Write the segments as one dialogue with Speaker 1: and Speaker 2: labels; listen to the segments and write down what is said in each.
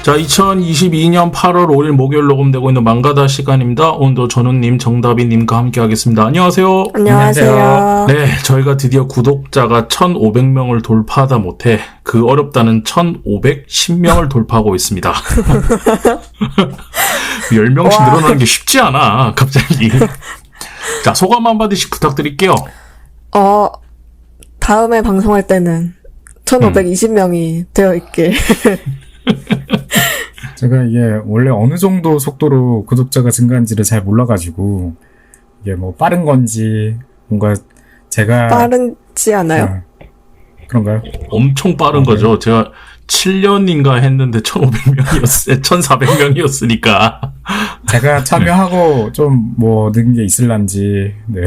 Speaker 1: 자, 2022년 8월 5일 목요일 녹음되고 있는 망가다 시간입니다. 오늘도 전우님, 정다비님과 함께 하겠습니다. 안녕하세요.
Speaker 2: 안녕하세요.
Speaker 1: 네, 저희가 드디어 구독자가 1,500명을 돌파하다 못해 그 어렵다는 1,510명을 돌파하고 있습니다. 10명씩 늘어나는 게 쉽지 않아, 갑자기. 자, 소감 한마디씩 부탁드릴게요.
Speaker 2: 다음에 방송할 때는 1,520명이 되어 있길.
Speaker 3: 제가 이게 원래 어느 정도 속도로 구독자가 증가한지를 잘 몰라가지고 이게 뭐 빠른 건지 뭔가 제가
Speaker 2: 빠르지 않아요?
Speaker 3: 그런가요?
Speaker 1: 엄청 빠른 거죠. 제가 7년인가 했는데 1,500명이었어요. 1,400명이었으니까.
Speaker 3: 제가 참여하고 좀 뭐 는 게 있을란지 네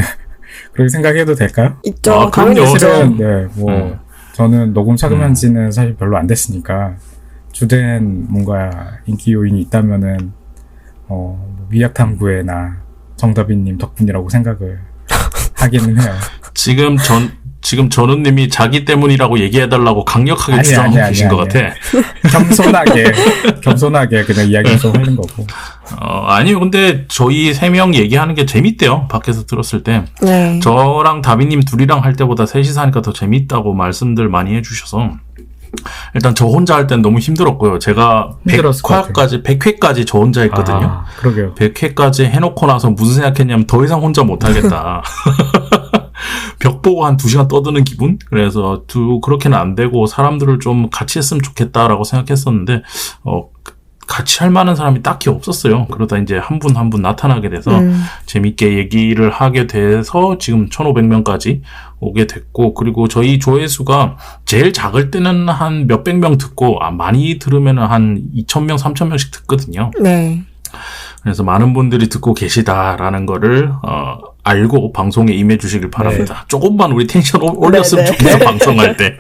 Speaker 3: 그렇게 생각해도 될까요?
Speaker 2: 있죠.
Speaker 1: 아,
Speaker 2: 당연히
Speaker 1: 그럼요.
Speaker 2: 있죠.
Speaker 3: 네, 뭐 저는 녹음 착음한 지는 사실 별로 안 됐으니까 주된 뭔가 인기 요인이 있다면은 미약탐구회나 정다빈님 덕분이라고 생각을 하기는 해요.
Speaker 1: 지금 전우님이 자기 때문이라고 얘기해달라고 강력하게 주장하고 계신 것 같아.
Speaker 3: 겸손하게 그냥 이야기 좀 하는 거고.
Speaker 1: 아니요. 근데 저희 3명 얘기하는 게 재밌대요. 밖에서 들었을 때.
Speaker 2: 네.
Speaker 1: 저랑 다비님 둘이랑 할 때보다 셋이서 하니까 더 재밌다고 말씀들 많이 해주셔서. 일단 저 혼자 할 땐 너무 힘들었고요. 제가 100회까지 저 혼자 했거든요.
Speaker 3: 아, 그러게요.
Speaker 1: 100회까지 해놓고 나서 무슨 생각했냐면 더 이상 혼자 못하겠다. 벽 보고 한 2시간 떠드는 기분? 그래서 그렇게는 안 되고 사람들을 좀 같이 했으면 좋겠다라고 생각했었는데 같이 할 만한 사람이 딱히 없었어요. 그러다 이제 한 분 한 분 나타나게 돼서 재밌게 얘기를 하게 돼서 지금 1,500명까지 오게 됐고, 그리고 저희 조회수가 제일 작을 때는 한 몇백 명 듣고 많이 들으면은 한 2,000명, 3,000명씩 듣거든요.
Speaker 2: 네.
Speaker 1: 그래서 많은 분들이 듣고 계시다라는 거를 알고 방송에 임해 주시길 바랍니다. 네. 조금만 우리 텐션 올렸으면 좋겠어, 방송할 때.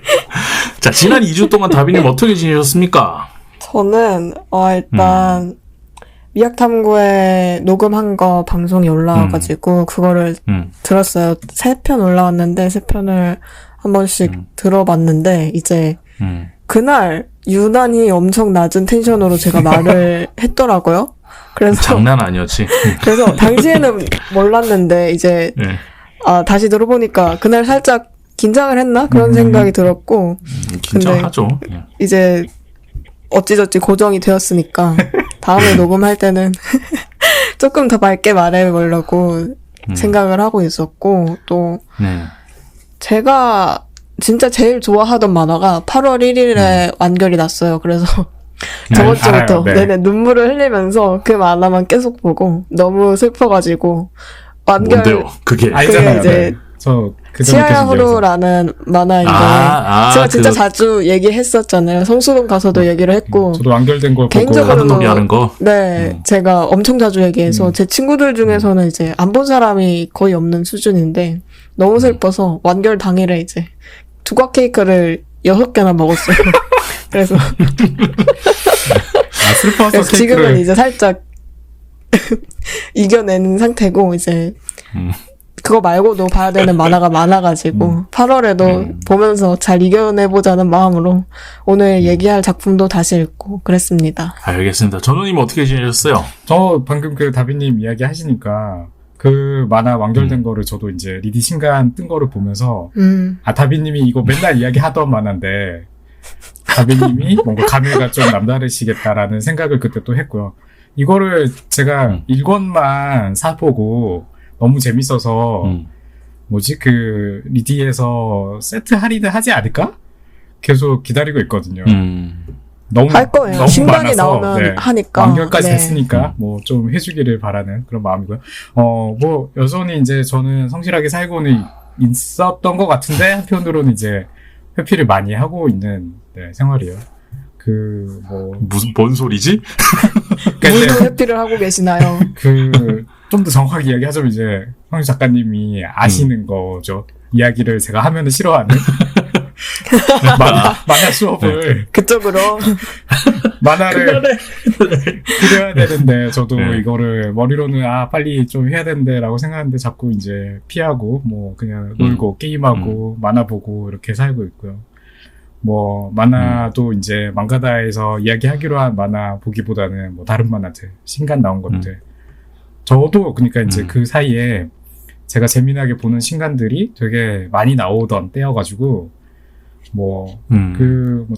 Speaker 1: 자, 지난 2주 동안 다비님 어떻게 지내셨습니까?
Speaker 2: 저는 일단 미약탐구에 녹음한 거 방송이 올라와가지고 그거를 들었어요. 3편 올라왔는데 3편을 한 번씩 들어봤는데 이제 그날 유난히 엄청 낮은 텐션으로 제가 말을 했더라고요. 그래서
Speaker 1: 장난 아니었지.
Speaker 2: 그래서 당시에는 몰랐는데 이제
Speaker 1: 네.
Speaker 2: 다시 들어보니까 그날 살짝 긴장을 했나 그런 생각이 들었고
Speaker 1: 긴장하죠.
Speaker 2: 이제 어찌저찌 고정이 되었으니까 다음에 녹음할 때는 조금 더 밝게 말해보려고 생각을 하고 있었고 또 제가 진짜 제일 좋아하던 만화가 8월 1일에 완결이 났어요. 그래서 저번 주부터 눈물을 흘리면서 그 만화만 계속 보고 너무 슬퍼가지고 완결
Speaker 1: 뭔데요? 그게
Speaker 2: 이제 치아야후루라는 만화인데 제가 진짜 자주 얘기했었잖아요. 성수동 가서도 얘기를 했고
Speaker 3: 저도 완결된 걸
Speaker 2: 개인적으로
Speaker 1: 하는 놀이 하는 거.
Speaker 2: 네, 제가 엄청 자주 얘기해서 제 친구들 중에서는 이제 안 본 사람이 거의 없는 수준인데 너무 슬퍼서 완결 당일에 이제 두과 케이크를 6개나 먹었어요. 그래서
Speaker 3: 슬퍼서
Speaker 2: 지금은 이제 살짝 이겨내는 상태고 이제 그거 말고도 봐야 되는 만화가 많아가지고 8월에도 보면서 잘 이겨내보자는 마음으로 오늘 얘기할 작품도 다시 읽고 그랬습니다.
Speaker 1: 알겠습니다. 전우님 어떻게 지내셨어요?
Speaker 3: 저 방금 그 다비님 이야기 하시니까 그 만화 완결된 거를 저도 이제 리디 신간 뜬 거를 보면서 다비님이 이거 맨날 이야기 하던 만화인데 다비님이 뭔가 감회가 좀 남다르시겠다라는 생각을 그때 또 했고요. 이거를 제가 1권만 사보고 너무 재밌어서 그 리디에서 세트 할인을 하지 않을까? 계속 기다리고 있거든요. 너무
Speaker 2: 할 거예요.
Speaker 3: 너무
Speaker 2: 신간이
Speaker 3: 많아서,
Speaker 2: 나오면 하니까
Speaker 3: 완결까지 됐으니까 뭐 좀 해주기를 바라는 그런 마음이고요. 뭐 여전히 이제 저는 성실하게 살고는 있었던 것 같은데 한편으로는 이제 회피를 많이 하고 있는 생활이에요.
Speaker 1: 뭔 소리지?
Speaker 2: 무슨 회피를 하고 계시나요?
Speaker 3: 좀 더 정확하게 이야기하자면 이제 황유 작가님이 아시는 거죠. 이야기를 제가 하면은 싫어하는 만화 수업을
Speaker 2: 그쪽으로
Speaker 3: 만화를 그려야 되는데 저도 이거를 머리로는 빨리 좀 해야 되는데라고 생각하는데 자꾸 이제 피하고 뭐 그냥 놀고 게임하고 만화 보고 이렇게 살고 있고요. 뭐 만화도 이제 망가다에서 이야기하기로 한 만화 보기보다는 뭐 다른 만화들 신간 나온 것들 저도 그러니까 이제 그 사이에 제가 재미나게 보는 신간들이 되게 많이 나오던 때여가지고 뭐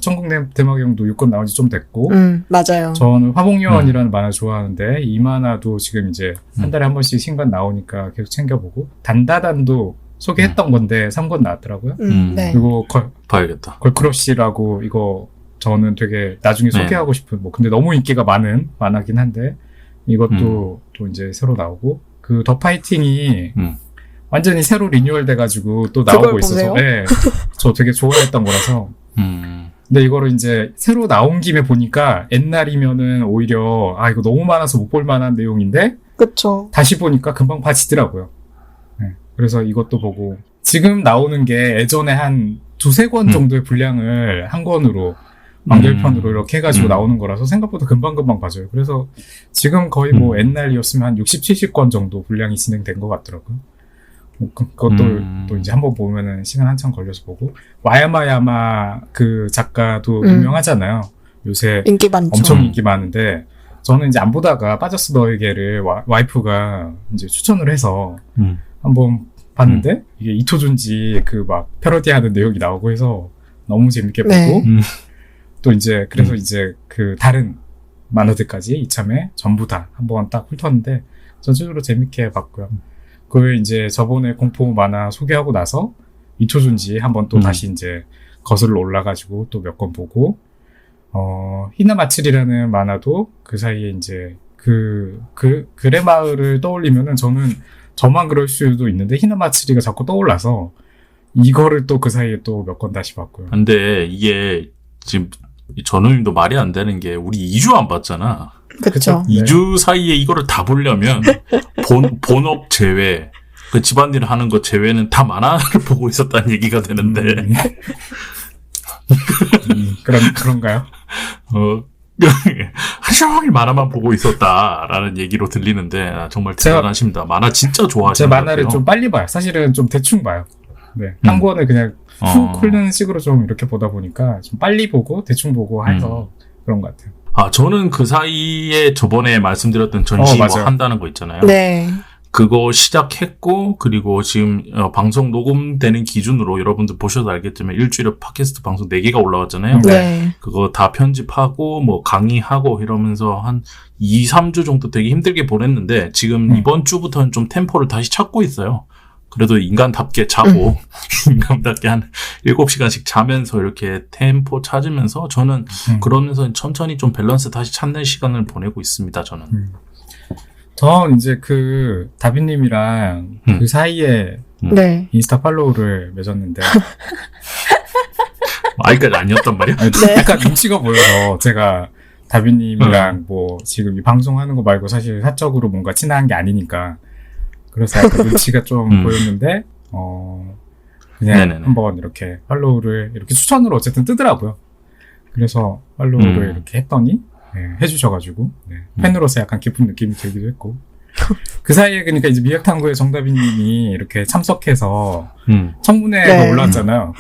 Speaker 3: 천국 대마경도 6권 나온 지 좀 됐고
Speaker 2: 맞아요.
Speaker 3: 저는 화복요원이라는 만화 좋아하는데 이 만화도 지금 이제 한 달에 한 번씩 신간 나오니까 계속 챙겨보고 단다단도 소개했던 건데 3권 나왔더라고요.
Speaker 2: 네.
Speaker 3: 그리고
Speaker 1: 봐야겠다.
Speaker 3: 걸크러쉬라고 이거 저는 되게 나중에 소개하고 싶은 뭐 근데 너무 인기가 많은 만화긴 한데 이것도 또 이제 새로 나오고 그 더 파이팅이 완전히 새로 리뉴얼 돼가지고 또 나오고 있어서 네, 저 되게 좋아했던 거라서 근데 이거를 이제 새로 나온 김에 보니까 옛날이면은 오히려 이거 너무 많아서 못 볼 만한 내용인데
Speaker 2: 그쵸.
Speaker 3: 다시 보니까 금방 봐지더라고요. 네, 그래서 이것도 보고 지금 나오는 게 예전에 한 2-3권 정도의 분량을 한 권으로 완결편으로 이렇게 해가지고 나오는 거라서 생각보다 금방금방 봐져요. 그래서 지금 거의 뭐 옛날이었으면 한 60, 70권 정도 분량이 진행된 것 같더라고요. 그것도 또 이제 한번 보면은 시간 한참 걸려서 보고 와야마야마 그 작가도 유명하잖아요. 요새
Speaker 2: 인기 많죠.
Speaker 3: 엄청 인기 많은데 저는 이제 안 보다가 빠졌어 너에게를 와이프가 이제 추천을 해서 한번 봤는데 이게 이토준지 그 막 패러디하는 내용이 나오고 해서 너무 재밌게 보고 또 이제 그래서 이제 그 다른 만화들까지 이참에 전부 다 한번 딱 훑었는데 전체적으로 재밌게 봤고요. 그 이제 저번에 공포 만화 소개하고 나서 이토준지 한번 또 다시 이제 거슬러 올라가지고 또 몇 권 보고 히나마츠리라는 만화도 그 사이에 이제 글의 마을을 떠올리면은 저는 저만 그럴 수도 있는데 히나마츠리가 자꾸 떠올라서 이거를 또 그 사이에 또 몇 권 다시 봤고요.
Speaker 1: 근데 이게 지금 전우님도 말이 안 되는 게 우리 2주 안 봤잖아.
Speaker 2: 그쵸.
Speaker 1: 2주 사이에 이거를 다 보려면 본업 제외 그 집안일 하는 거 제외는 다 만화를 보고 있었다는 얘기가 되는데
Speaker 3: 그런가요?
Speaker 1: 하루 종일 만화만 보고 있었다라는 얘기로 들리는데 정말 대단하십니다. 만화 진짜 좋아하시는
Speaker 3: 제 만화를 좀 빨리 봐요. 사실은 좀 대충 봐요. 네, 한 권을 그냥 훅 훑는 식으로 좀 이렇게 보다 보니까 좀 빨리 보고 대충 보고 해서 그런 것 같아요.
Speaker 1: 저는 그 사이에 저번에 말씀드렸던 전시 뭐 한다는 거 있잖아요.
Speaker 2: 네.
Speaker 1: 그거 시작했고, 그리고 지금, 방송 녹음되는 기준으로 여러분들 보셔도 알겠지만, 일주일에 팟캐스트 방송 4개가 올라왔잖아요.
Speaker 2: 네.
Speaker 1: 그거 다 편집하고, 뭐, 강의하고 이러면서 한 2-3주 정도 되게 힘들게 보냈는데, 지금 이번 주부터는 좀 템포를 다시 찾고 있어요. 그래도 인간답게 자고, 인간답게 한 7시간씩 자면서 이렇게 템포 찾으면서, 저는 그러면서 천천히 좀 밸런스 다시 찾는 시간을 보내고 있습니다, 저는.
Speaker 3: 전 이제 그 다비님이랑 그 사이에
Speaker 2: 네.
Speaker 3: 인스타 팔로우를 맺었는데
Speaker 1: 아직까지 아니었단 말이야?
Speaker 3: 네. 약간 눈치가 보여서 제가 다비님이랑 뭐 지금 이 방송하는 거 말고 사실 사적으로 뭔가 친한 게 아니니까 그래서 약간 눈치가 좀 보였는데 그냥 네네네. 한번 이렇게 팔로우를 이렇게 추천으로 어쨌든 뜨더라고요. 그래서 팔로우를 이렇게 했더니 네, 해주셔가지고 네, 팬으로서 약간 기쁜 느낌이 들기도 했고 그 사이에 그러니까 이제 미역탐구의 정다빈님이 이렇게 참석해서 청문회가 올라왔잖아요.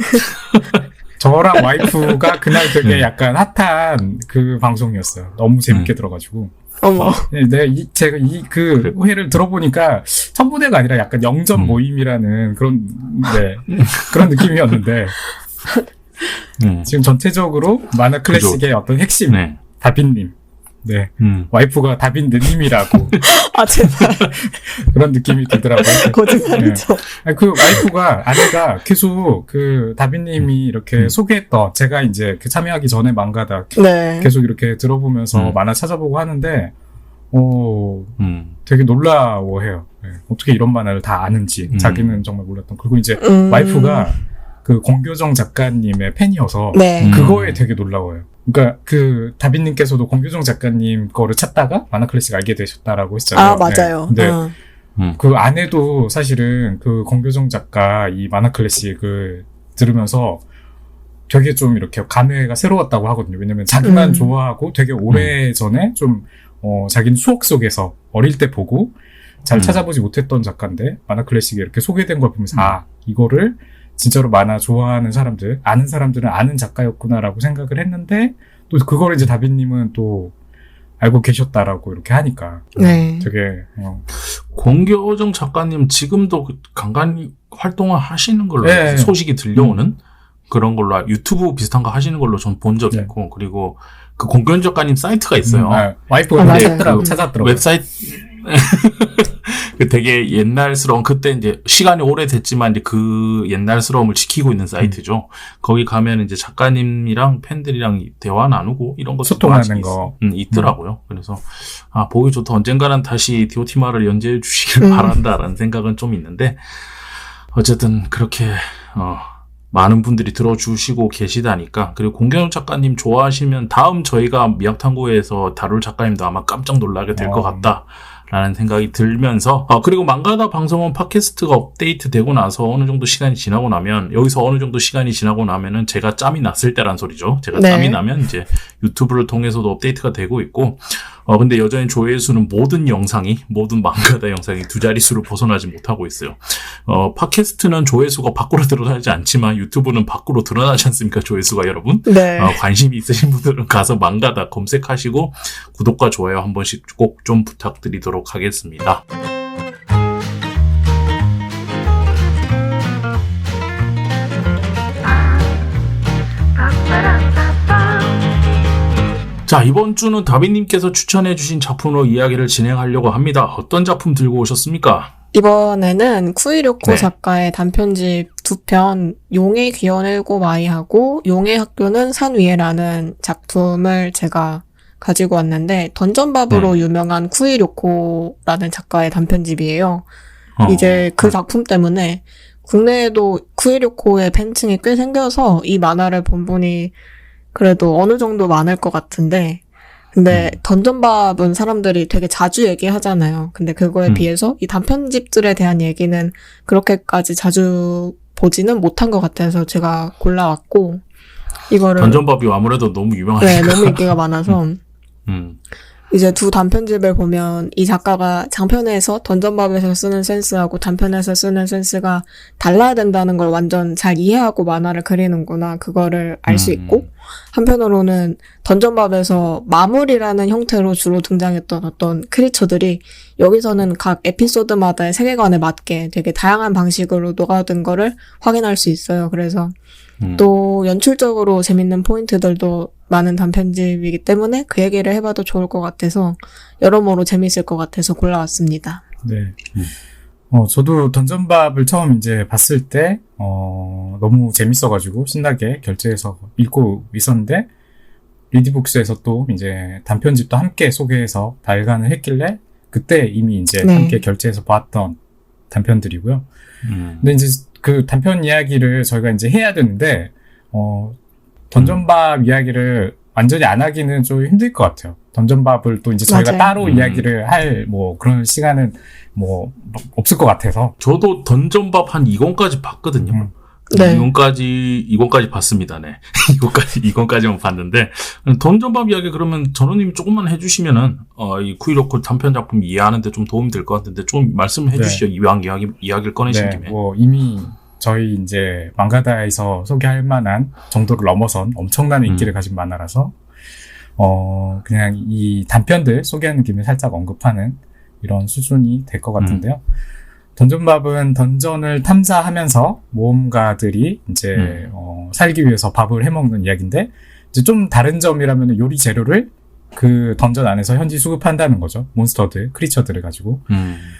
Speaker 3: 저랑 와이프가 그날 되게 약간 핫한 그 방송이었어요. 너무 재밌게 들어가지고.
Speaker 2: 어머.
Speaker 3: 네, 제가 그 회를 들어보니까 청문회가 아니라 약간 영전 모임이라는 그런 그런 느낌이었는데 지금 전체적으로 만화 클래식의 어떤 핵심. 네. 다빈님. 네. 와이프가 다빈느님이라고.
Speaker 2: 제발.
Speaker 3: 그런 느낌이 들더라고요.
Speaker 2: 거짓말이죠.
Speaker 3: 네. 그 와이프가, 아내가 계속 그 다빈님이 이렇게 소개했던, 제가 이제 그 참여하기 전에 망가다 계속 이렇게 들어보면서 만화 찾아보고 하는데, 되게 놀라워해요. 네. 어떻게 이런 만화를 다 아는지, 자기는 정말 몰랐던. 그리고 이제 와이프가 그 공교정 작가님의 팬이어서, 그거에 되게 놀라워요. 그러니까 그 다빈님께서도 공교정 작가님 거를 찾다가 만화 클래식 알게 되셨다라고 했잖아요.
Speaker 2: 맞아요.
Speaker 3: 네. 근데 그 아내도 사실은 그 공교정 작가 이 만화 클래식을 들으면서 되게 좀 이렇게 감회가 새로웠다고 하거든요. 왜냐면 자기만 좋아하고 되게 오래전에 좀 자기는 추억 속에서 어릴 때 보고 잘 찾아보지 못했던 작가인데 만화 클래식에 이렇게 소개된 걸 보면서 이거를 진짜로 만화 좋아하는 사람들, 아는 사람들은 아는 작가였구나라고 생각을 했는데 또 그걸 이제 다빈님은 또 알고 계셨다라고 이렇게 하니까 되게
Speaker 1: 공교정 작가님 지금도 간간히 활동을 하시는 걸로 소식이 들려오는 그런 걸로 유튜브 비슷한 거 하시는 걸로 전 본 적 있고 그리고 그 공교정 작가님 사이트가 있어요.
Speaker 3: 와이프가 찾았더라고요.
Speaker 1: 웹사이트 그 되게 옛날스러운 그때 이제 시간이 오래됐지만 이제 그 옛날스러움을 지키고 있는 사이트죠. 거기 가면 이제 작가님이랑 팬들이랑 대화 나누고 이런 거
Speaker 3: 소통하는 거
Speaker 1: 있더라고요. 그래서 보기 좋다. 언젠가는 다시 디오티마를 연재해 주시길 바란다라는 생각은 좀 있는데 어쨌든 그렇게 많은 분들이 들어주시고 계시다니까. 그리고 공교정 작가님 좋아하시면 다음 저희가 미학탐구에서 다룰 작가님도 아마 깜짝 놀라게 될 것 같다. 라는 생각이 들면서 그리고 망가다 방송은 팟캐스트가 업데이트 되고 나서 어느 정도 시간이 지나고 나면 여기서 어느 정도 시간이 지나고 나면은 제가 짬이 났을 때란 소리죠. 제가 짬이 나면 이제 유튜브를 통해서도 업데이트가 되고 있고 근데 여전히 조회수는 모든 망가다 영상이 두 자릿수를 벗어나지 못하고 있어요. 팟캐스트는 조회수가 밖으로 드러나지 않지만 유튜브는 밖으로 드러나지 않습니까? 조회수가 여러분. 관심이 있으신 분들은 가서 망가다 검색하시고 구독과 좋아요 한 번씩 꼭 좀 부탁드리도록 하겠습니다. 자, 이번 주는 다빈님께서 추천해주신 작품으로 이야기를 진행하려고 합니다. 어떤 작품 들고 오셨습니까?
Speaker 2: 이번에는 쿠이료코 작가의 단편집 2편 용의 귀여운 일곱 아이하고 용의 학교는 산 위에라는 작품을 제가 가지고 왔는데 던전밥으로 유명한 쿠이료코라는 작가의 단편집이에요. 이제 그 작품 때문에 국내에도 쿠이료코의 팬층이 꽤 생겨서 이 만화를 본 분이 그래도 어느 정도 많을 것 같은데 근데 던전밥은 사람들이 되게 자주 얘기하잖아요. 근데 그거에 비해서 이 단편집들에 대한 얘기는 그렇게까지 자주 보지는 못한 것 같아서 제가 골라왔고 이거를
Speaker 1: 던전밥이 아무래도 너무 유명하니까
Speaker 2: 너무 인기가 많아서 이제 두 단편집을 보면 이 작가가 장편에서 던전밥에서 쓰는 센스하고 단편에서 쓰는 센스가 달라야 된다는 걸 완전 잘 이해하고 만화를 그리는구나 그거를 알 수 있고 한편으로는 던전밥에서 마물이라는 형태로 주로 등장했던 어떤 크리처들이 여기서는 각 에피소드마다의 세계관에 맞게 되게 다양한 방식으로 녹아든 거를 확인할 수 있어요. 그래서 또 연출적으로 재밌는 포인트들도 많은 단편집이기 때문에 그 얘기를 해봐도 좋을 것 같아서 여러모로 재밌을 것 같아서 골라왔습니다.
Speaker 3: 네. 저도 던전밥을 처음 이제 봤을 때 너무 재밌어가지고 신나게 결제해서 읽고 있었는데 리디북스에서 또 이제 단편집도 함께 소개해서 발간을 했길래 그때 이미 이제 함께 결제해서 봤던 단편들이고요. 근데 이제 그 단편 이야기를 저희가 이제 해야 되는데 던전밥 이야기를 완전히 안 하기는 좀 힘들 것 같아요. 던전밥을 또 이제 저희가 따로 이야기를 할 그런 시간은 없을 것 같아서.
Speaker 1: 저도 던전밥 한 2권까지 봤거든요. 2권까지 봤습니다. 네. 2권까지만 봤는데, 던전밥 이야기 그러면 전우님이 조금만 해주시면은, 이 쿠이로코 단편 작품 이해하는데 좀 도움이 될 것 같은데, 좀 말씀해 주시죠. 이왕 이야기를 꺼내신 김에.
Speaker 3: 이미 저희 이제 망가다에서 소개할 만한 정도를 넘어선 엄청난 인기를 가진 만화라서, 그냥 이 단편들 소개하는 김에 살짝 언급하는 이런 수준이 될 것 같은데요. 던전밥은 던전을 탐사하면서 모험가들이 이제 살기 위해서 밥을 해먹는 이야기인데 이제 좀 다른 점이라면 요리 재료를 그 던전 안에서 현지 수급한다는 거죠. 몬스터들, 크리처들을 가지고.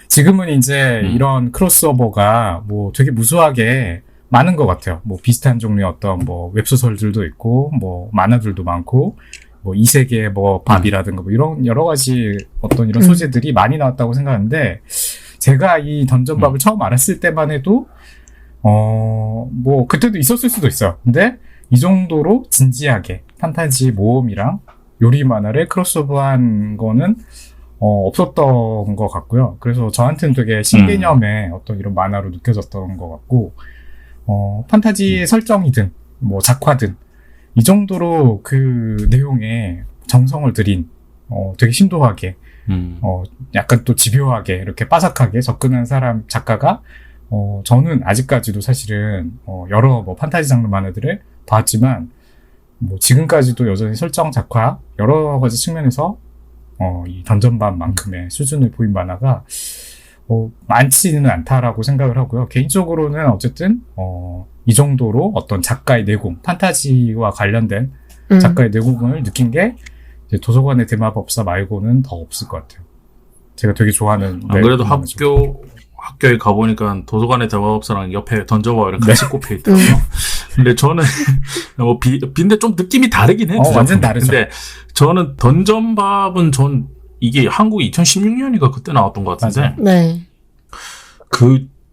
Speaker 3: 지금은 이제 이런 크로스오버가 되게 무수하게 많은 것 같아요. 비슷한 종류의 어떤 웹소설들도 있고 만화들도 많고 이 세계의 밥이라든가 이런 여러 가지 어떤 이런 소재들이 많이 나왔다고 생각하는데 제가 이 던전밥을 처음 알았을 때만 해도, 그때도 있었을 수도 있어요. 근데 이 정도로 진지하게 판타지 모험이랑 요리 만화를 크로스오버한 거는, 없었던 것 같고요. 그래서 저한테는 되게 신개념의 어떤 이런 만화로 느껴졌던 것 같고, 판타지 설정이든, 뭐 작화든 이 정도로 그 내용에 정성을 들인 되게 심도하게 약간 또 집요하게 이렇게 빠삭하게 접근한 사람 작가가 저는 아직까지도 사실은 여러 뭐 판타지 장르 만화들을 봤지만 뭐 지금까지도 여전히 설정 작화 여러 가지 측면에서 이 던전밤만큼의 수준을 보인 만화가 많지는 않다라고 생각을 하고요. 개인적으로는 어쨌든 이 정도로 어떤 작가의 내공, 판타지와 관련된 작가의 내공을 느낀 게 이제 도서관의 대마법사 말고는 더 없을 것 같아요. 제가 되게 좋아하는.
Speaker 1: 안 그래도 학교에 가보니까 도서관의 대마법사랑 옆에 던전밤이랑 같이 꼽혀 있더라고요. 근데 저는 근데 좀 느낌이 다르긴 해.
Speaker 3: 완전 다르죠.
Speaker 1: 근데 저는 던전밥은 이게 한국이 2016년인가 그때 나왔던 것 같은데.
Speaker 2: 네.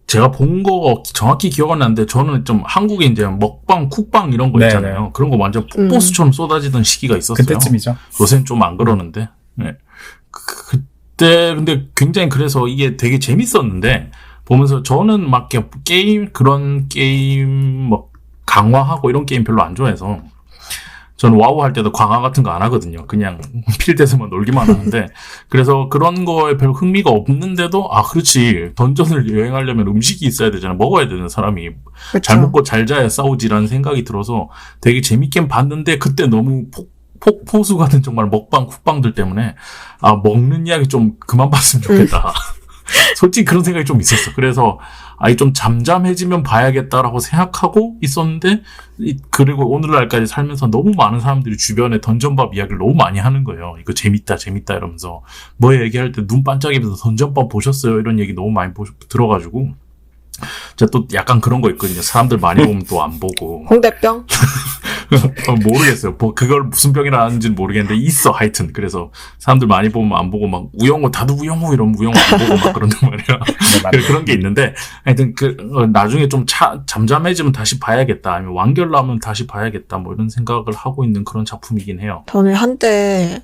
Speaker 1: 제가 본 거 정확히 기억 안 나는데 저는 좀 한국에 이제 먹방, 쿡방 이런 거 있잖아요. 네네. 그런 거 완전 폭포수처럼 쏟아지던 시기가 있었어요.
Speaker 3: 그때쯤이죠.
Speaker 1: 요새는 좀 안 그러는데. 네. 그때 근데 굉장히 그래서 이게 되게 재밌었는데 보면서 저는 막 그런 게임 뭐 강화하고 이런 게임 별로 안 좋아해서 저는 와우 할 때도 강화 같은 거 안 하거든요. 그냥 필드에서만 놀기만 하는데 그래서 그런 거에 별 흥미가 없는데도 그렇지 던전을 여행하려면 음식이 있어야 되잖아. 먹어야 되는 사람이. 그쵸. 잘 먹고 잘 자야 싸우지라는 생각이 들어서 되게 재밌게 봤는데 그때 너무 폭포수 같은 정말 먹방 쿡방들 때문에 먹는 이야기 좀 그만 봤으면 좋겠다. 솔직히 그런 생각이 좀 있었어. 그래서 좀 잠잠해지면 봐야겠다라고 생각하고 있었는데 그리고 오늘날까지 살면서 너무 많은 사람들이 주변에 던전밥 이야기를 너무 많이 하는 거예요. 이거 재밌다 이러면서 뭐 얘기할 때 눈 반짝이면서 던전밥 보셨어요? 이런 얘기 너무 많이 들어가지고 제가 또 약간 그런 거 있거든요. 사람들 많이 보면 또 안 보고.
Speaker 2: 홍대병?
Speaker 1: 모르겠어요. 그걸 무슨 병이라는지는 모르겠는데 있어 하여튼. 그래서 사람들 많이 보면 안 보고 막 우영우 다들 우영우 이러면 우영우 안 보고 막 그런단 말이야. 네, 그런 게 있는데 하여튼 나중에 좀 잠잠해지면 다시 봐야겠다. 아니면 완결 나면 다시 봐야겠다. 뭐 이런 생각을 하고 있는 그런 작품이긴 해요.
Speaker 2: 저는 한때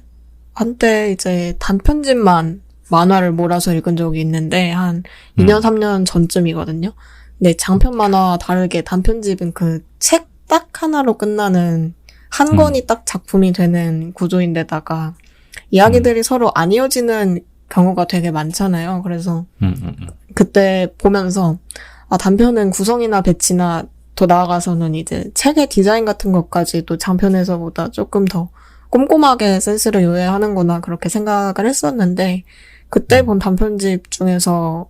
Speaker 2: 이제 단편집만 만화를 몰아서 읽은 적이 있는데 한 2년 3년 전쯤이거든요. 근데 장편 만화와 다르게 단편집은 그 책 딱 하나로 끝나는 한 권이 딱 작품이 되는 구조인데다가 이야기들이 서로 안 이어지는 경우가 되게 많잖아요. 그래서 그때 보면서 단편은 구성이나 배치나 더 나아가서는 이제 책의 디자인 같은 것까지도 장편에서보다 조금 더 꼼꼼하게 센스를 요해하는구나 그렇게 생각을 했었는데 그때 본 단편집 중에서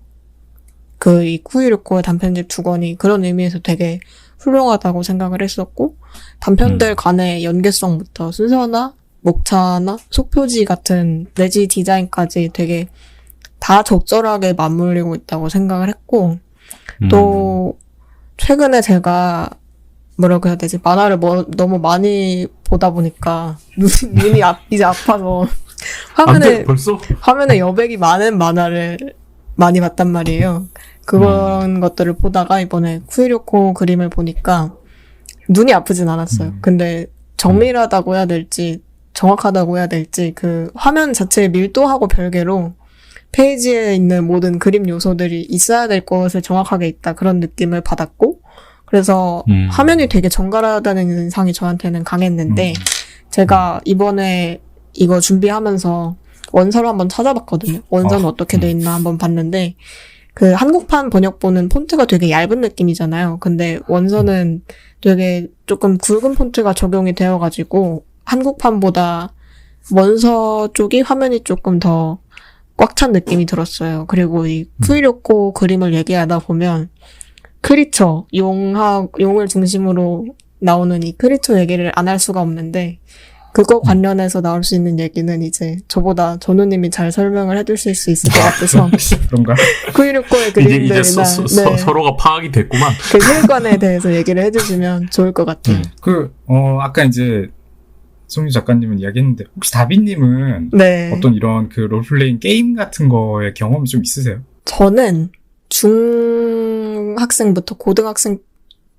Speaker 2: 이 쿠이르코의 단편집 2권이 그런 의미에서 되게 훌륭하다고 생각을 했었고 단편들 간의 연계성부터 순서나 목차나 속표지 같은 내지 디자인까지 되게 다 적절하게 맞물리고 있다고 생각을 했고 또 최근에 제가 뭐라고 해야 되지? 만화를 너무 많이 보다 보니까 눈이 이제 아파서 화면에 여백이 많은 만화를 많이 봤단 말이에요. 그런 것들을 보다가 이번에 쿠이료코 그림을 보니까 눈이 아프진 않았어요. 근데 정밀하다고 해야 될지 정확하다고 해야 될지 그 화면 자체의 밀도하고 별개로 페이지에 있는 모든 그림 요소들이 있어야 될 것을 정확하게 있다 그런 느낌을 받았고 그래서 화면이 되게 정갈하다는 인상이 저한테는 강했는데 제가 이번에 이거 준비하면서 원서를 한번 찾아봤거든요. 원서는 어떻게 돼 있나 한번 봤는데 그 한국판 번역본은 폰트가 되게 얇은 느낌이잖아요. 근데 원서는 되게 조금 굵은 폰트가 적용이 되어가지고 한국판보다 원서 쪽이 화면이 조금 더 꽉 찬 느낌이 들었어요. 그리고 이 쿠이료코 그림을 얘기하다 보면 크리처, 용을 중심으로 나오는 이 크리처 얘기를 안 할 수가 없는데 그거 관련해서 나올 수 있는 얘기는 이제 저보다 전우님이 잘 설명을 해주실 수 있을 것 같아서
Speaker 3: 그런가?
Speaker 2: 쿠이료코의 그림들이나
Speaker 1: 이제 서로가 파악이 됐구만.
Speaker 2: 그 세계관에 대해서 얘기를 해주시면 좋을 것 같아요.
Speaker 3: 아까 이제 송유 작가님은 이야기했는데 혹시 다비님은 어떤 이런 그 롤플레잉 게임 같은 거에 경험이 좀 있으세요?
Speaker 2: 저는 중학생부터 고등학생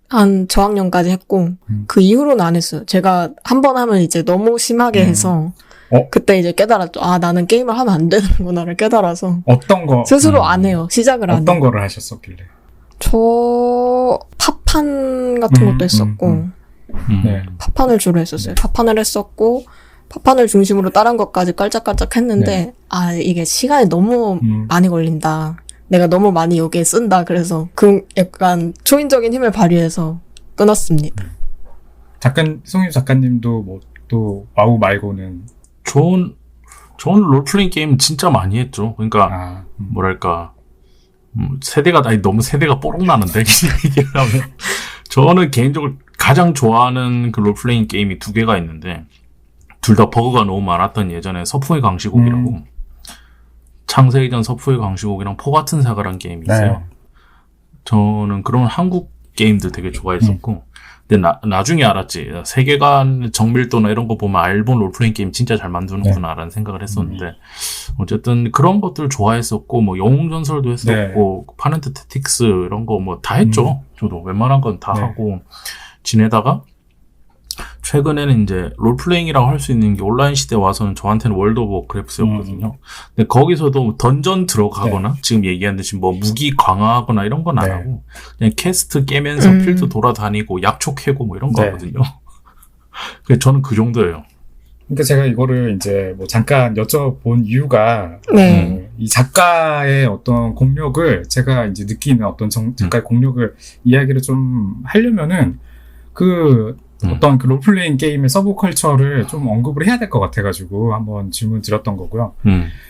Speaker 2: 한 저학년까지 했고 그 이후로는 안 했어요. 제가 한 번 하면 이제 너무 심하게 해서 그때 이제 깨달았죠. 나는 게임을 하면 안 되는구나를 깨달아서
Speaker 3: 어떤 거
Speaker 2: 스스로 안 해요. 시작을 안 해요.
Speaker 3: 어떤 거를 하셨었길래?
Speaker 2: 저 팝판 같은 것도 했었고
Speaker 3: 네.
Speaker 2: 파판을 주로 했었어요. 파판을 했었고 파판을 중심으로 다른 것까지 깔짝깔짝 했는데 네. 이게 시간이 너무 많이 걸린다. 내가 너무 많이 여기에 쓴다. 그래서 그 약간 초인적인 힘을 발휘해서 끊었습니다.
Speaker 3: 송유 작가님도 뭐 또 와우 말고는
Speaker 1: 저는 롤플레잉 게임 진짜 많이 했죠. 그러니까 뭐랄까 너무 세대가 뽀록 나는데 얘기를 하면 저는 개인적으로 가장 좋아하는 그 롤플레잉 게임이 2개가 있는데 둘 다 버그가 너무 많았던 예전에 서풍의 강시곡이라고 창세 이전 서풍의 강시곡이랑 포 같은 사과란 게임이 있어요. 네. 저는 그런 한국 게임들 되게 좋아했었고 근데 나중에 알았지. 세계관 정밀도나 이런 거 보면 일본 롤플레잉 게임 진짜 잘 만드는구나라는 생각을 했었는데 어쨌든 그런 것들 좋아했었고 뭐 영웅전설도 했었고 파넨트 태틱스 이런 거 뭐 다 했죠. 저도 웬만한 건 다 하고 지내다가 최근에는 이제 롤플레잉이라고 할 수 있는 게 온라인 시대에 와서는 저한테는 월드 오브 워크래프트였거든요. 근데 거기서도 던전 들어가거나 지금 얘기한 듯이 뭐 무기 강화하거나 이런 건 안 하고 그냥 퀘스트 깨면서 필드 돌아다니고 약초 캐고 뭐 이런 거 하거든요. 그래서 저는 그 정도예요.
Speaker 3: 그러니까 제가 이거를 이제 뭐 잠깐 여쭤본 이유가 이 작가의 어떤 공력을 제가 이제 느끼는 어떤 작가의 공력을 이야기를 좀 하려면은 어떤 그 롤플레잉 게임의 서브컬처를 좀 언급을 해야 될 것 같아가지고 한번 질문 드렸던 거고요.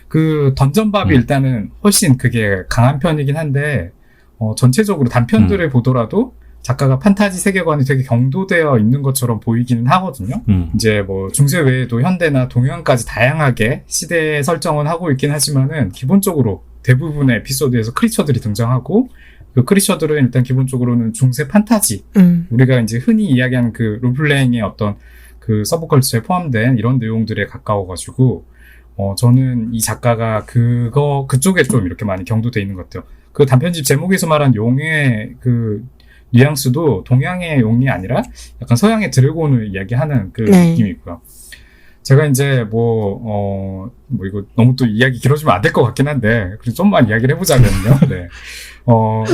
Speaker 3: 그 던전밥이 일단은 훨씬 그게 강한 편이긴 한데, 전체적으로 단편들을 보더라도 작가가 판타지 세계관이 되게 경도되어 있는 것처럼 보이기는 하거든요. 이제 뭐 중세 외에도 현대나 동양까지 다양하게 시대 설정은 하고 있긴 하지만은 기본적으로 대부분의 에피소드에서 크리처들이 등장하고 그 크리처들은 일단 기본적으로는 중세 판타지 우리가 이제 흔히 이야기하는 그 롤플레잉의 어떤 그 서브컬처에 포함된 이런 내용들에 가까워가지고 저는 이 작가가 그쪽에 좀 이렇게 많이 경도돼 있는 것 같아요. 그 단편집 제목에서 말한 용의 그 뉘앙스도 동양의 용이 아니라 약간 서양의 드래곤을 이야기하는 그 느낌이고요. 제가 이제 뭐 이거 너무 또 이야기 길어지면 안 될 것 같긴 한데, 그래서 좀만 이야기를 해보자면요.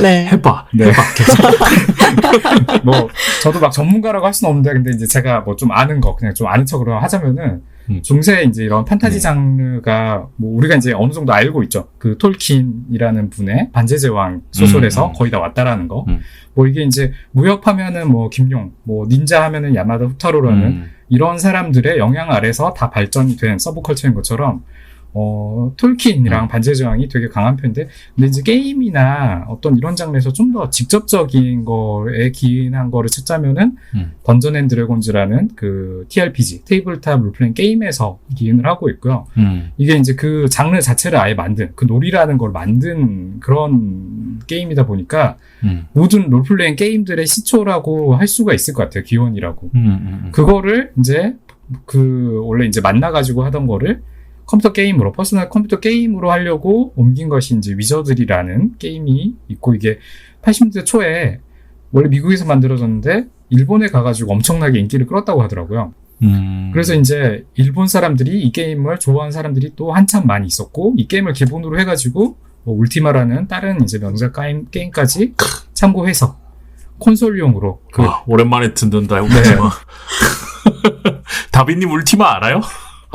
Speaker 1: 해봐.
Speaker 3: 계속. 뭐, 저도 막 전문가라고 할 수는 없는데, 근데 이제 제가 뭐 좀 아는 거, 그냥 좀 아는 척으로 하자면은, 중세 이제 이런 판타지 장르가, 뭐 우리가 이제 어느 정도 알고 있죠. 그 톨킨이라는 분의 반지의 제왕 소설에서 거의 다 왔다라는 거. 뭐 이게 이제 무협하면은 뭐 김용, 뭐 닌자 하면은 야마다 후타로라는 이런 사람들의 영향 아래서 다 발전이 된 서브컬처인 것처럼, 톨킨이랑 반지의 제왕이 되게 강한 편인데, 근데 이제 게임이나 어떤 이런 장르에서 좀 더 직접적인 거에 기인한 거를 찾자면은, 던전 앤 드래곤즈라는 그 TRPG, 테이블탑 롤플레잉 게임에서 기인을 하고 있고요. 이게 이제 그 장르 자체를 아예 만든, 그 놀이라는 걸 만든 그런 게임이다 보니까, 모든 롤플레잉 게임들의 시초라고 할 수가 있을 것 같아요. 기원이라고. 그거를 이제, 원래 이제 만나가지고 하던 거를, 컴퓨터 게임으로, 퍼스널 컴퓨터 게임으로 하려고 옮긴 것이 이제 위저들이라는 게임이 있고, 이게 80년대 초에 원래 미국에서 만들어졌는데 일본에 가가지고 엄청나게 인기를 끌었다고 하더라고요. 그래서 이제 일본 사람들이 이 게임을 좋아하는 사람들이 또 한참 많이 있었고, 이 게임을 기본으로 해가지고 뭐 울티마라는 다른 이제 명작 게임까지 참고해서 콘솔용으로
Speaker 1: 오랜만에 듣는다. 울티마. 다비님 울티마 알아요?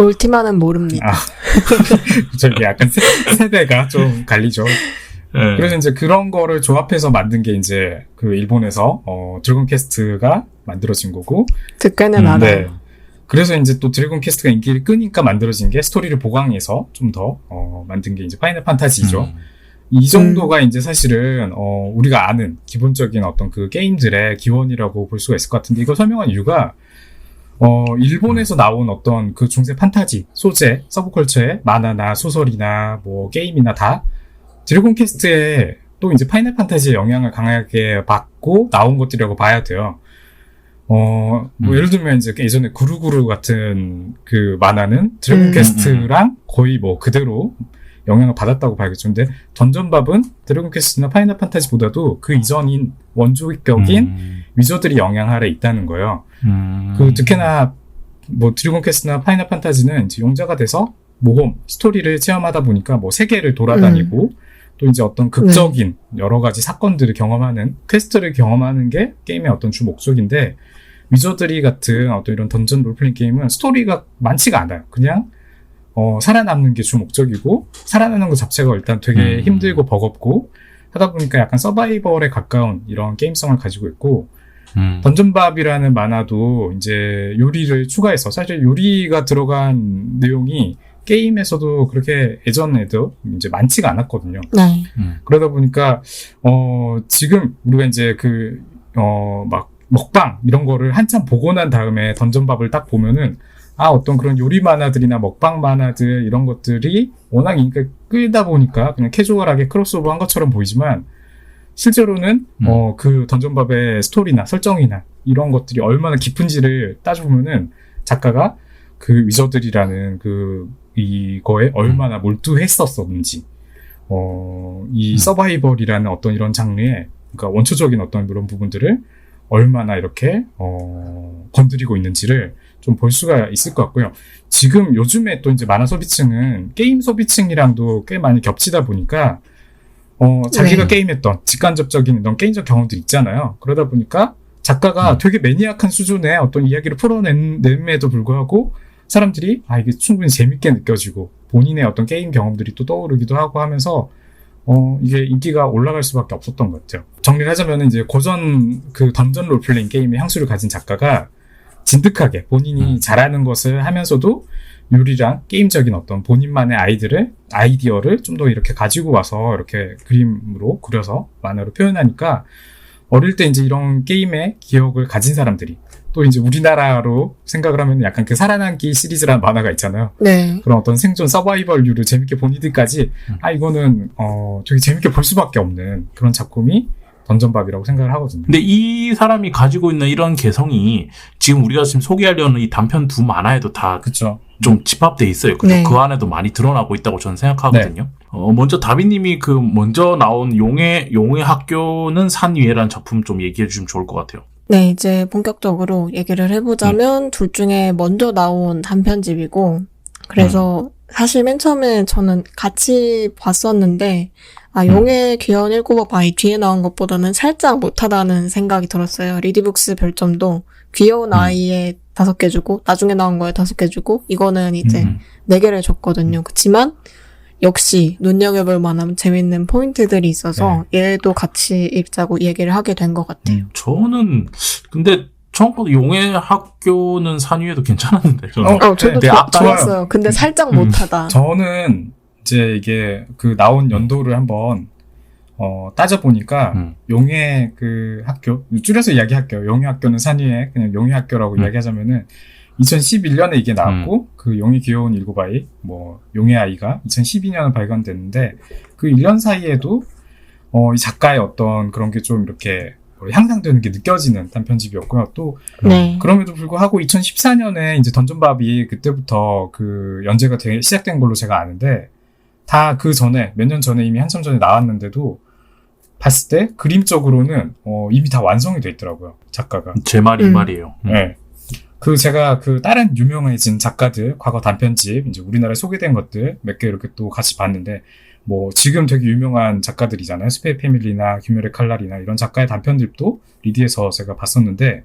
Speaker 2: 울티마는 모릅니다.
Speaker 3: 저기 약간 세대가 좀 갈리죠. 그래서 이제 그런 거를 조합해서 만든 게 이제 그 일본에서 드래곤 퀘스트가 만들어진 거고.
Speaker 2: 듣게는 알아요. 네.
Speaker 3: 그래서 이제 또 드래곤 퀘스트가 인기를 끄니까 만들어진 게 스토리를 보강해서 좀 더 만든 게 이제 파이널 판타지죠. 이 정도가 이제 사실은 우리가 아는 기본적인 어떤 그 게임들의 기원이라고 볼 수가 있을 것 같은데, 이걸 설명한 이유가 일본에서 나온 어떤 그 중세 판타지 소재, 서브컬처의 만화나 소설이나 뭐 게임이나 다 드래곤 퀘스트에 또 이제 파이널 판타지의 영향을 강하게 받고 나온 것들이라고 봐야 돼요. 뭐 예를 들면 이제 예전에 구루구루 같은 그 만화는 드래곤 퀘스트랑 거의 뭐 그대로 영향을 받았다고 봐야겠죠. 근데 던전밥은 드래곤 퀘스트나 파이널 판타지보다도 그 이전인 원조격인 위저들이 영향 아래 있다는 거예요. 특히나 뭐 드래곤 퀘스트나 파이널 판타지는 이제 용자가 돼서 모험, 스토리를 체험하다 보니까 뭐 세계를 돌아다니고 또 이제 어떤 극적인 여러 가지 사건들을 경험하는, 퀘스트를 경험하는 게 게임의 어떤 주 목적인데, 위저드리 같은 어떤 이런 던전 롤플레잉 게임은 스토리가 많지가 않아요. 그냥 살아남는 게 주 목적이고 살아남는 것 자체가 일단 되게 힘들고 버겁고 하다 보니까 약간 서바이벌에 가까운 이런 게임성을 가지고 있고 던전밥이라는 만화도 이제 요리를 추가해서 사실 요리가 들어간 내용이 게임에서도 그렇게 예전에도 이제 많지가 않았거든요.
Speaker 2: 네.
Speaker 3: 그러다 보니까 지금 우리가 이제 막 먹방 이런 거를 한참 보고 난 다음에 던전밥을 딱 보면은 어떤 그런 요리 만화들이나 먹방 만화들 이런 것들이 워낙 인기가 끌다 보니까 그냥 캐주얼하게 크로스오버 한 것처럼 보이지만 실제로는 그 던전밥의 스토리나 설정이나 이런 것들이 얼마나 깊은지를 따져보면은 작가가 그 위저들이라는 이거에 얼마나 몰두했었는지 이 서바이벌이라는 어떤 이런 장르에 그러니까 원초적인 어떤 그런 부분들을 얼마나 이렇게 건드리고 있는지를 좀 볼 수가 있을 것 같고요. 지금 요즘에 또 이제 만화 소비층은 게임 소비층이랑도 꽤 많이 겹치다 보니까 자기가 게임했던 직간접적인 이런 게임적 경험들 있잖아요. 그러다 보니까 작가가 되게 매니악한 수준의 어떤 이야기를 풀어냄에도 불구하고 사람들이 이게 충분히 재밌게 느껴지고 본인의 어떤 게임 경험들이 또 떠오르기도 하고 하면서 이게 인기가 올라갈 수밖에 없었던 것 같아요. 정리를 하자면 이제 고전 그 던전 롤플레잉 게임의 향수를 가진 작가가 진득하게 본인이 잘하는 것을 하면서도 요리랑 게임적인 어떤 본인만의 아이디어를 좀 더 이렇게 가지고 와서 이렇게 그림으로 그려서 만화로 표현하니까 어릴 때 이제 이런 게임의 기억을 가진 사람들이 또 이제 우리나라로 생각을 하면 약간 그 살아남기 시리즈라는 만화가 있잖아요.
Speaker 2: 네.
Speaker 3: 그런 어떤 생존 서바이벌류를 재밌게 본이들까지 이거는 되게 재밌게 볼 수밖에 없는 그런 작품이 던전밥이라고 생각을 하거든요.
Speaker 1: 근데 이 사람이 가지고 있는 이런 개성이 지금 우리가 지금 소개하려는 이 단편 두 만화에도 다
Speaker 3: 그쵸.
Speaker 1: 좀 집합돼 있어요. 그죠?
Speaker 2: 네.
Speaker 1: 그 안에도 많이 드러나고 있다고 저는 생각하거든요. 네. 먼저 다비님이 먼저 나온 용의 학교는 산 위에라는 작품 좀 얘기해 주시면 좋을 것 같아요.
Speaker 2: 네, 이제 본격적으로 얘기를 해보자면 둘 중에 먼저 나온 단편집이고 그래서 사실 맨 처음에 저는 같이 봤었는데 용의 귀여운 19억 바위 뒤에 나온 것보다는 살짝 못하다는 생각이 들었어요. 리디북스 별점도 귀여운 아이에 5개 주고 나중에 나온 거에 5개 주고 이거는 이제 4개를 줬거든요. 그치만 역시 눈여겨볼 만한 재밌는 포인트들이 있어서 얘도 같이 읽자고 얘기를 하게 된 것 같아요.
Speaker 1: 저는 근데 처음부터 용의 학교는 산 위에도 괜찮았는데
Speaker 2: 저도 좋았어요. 근데 살짝 못하다.
Speaker 3: 저는 이제 이게 나온 연도를 한번 따져보니까 용의 학교 줄여서 이야기할게요. 용의 학교는 산 위에 그냥 용의 학교라고 이야기하자면은 2011년에 이게 나왔고 용의 귀여운 7아이 용의 아이가 2012년에 발간됐는데 그 1년 사이에도 이 작가의 어떤 그런 게 좀 이렇게 향상되는 게 느껴지는 단편집이었고요. 또 그럼에도 불구하고 2014년에 이제 던전밥이 그때부터 연재가 시작된 걸로 제가 아는데 다 그 전에 몇 년 전에 이미 한참 전에 나왔는데도 봤을 때 그림적으로는 이미 다 완성이 돼 있더라고요. 작가가.
Speaker 1: 제 말이 이 말이에요.
Speaker 3: 네. 제가 다른 유명해진 작가들 과거 단편집 이제 우리나라에 소개된 것들 몇 개 이렇게 또 같이 봤는데 지금 되게 유명한 작가들이잖아요. 스페이 패밀리나 귀멸의 칼날이나 이런 작가의 단편집도 리디에서 제가 봤었는데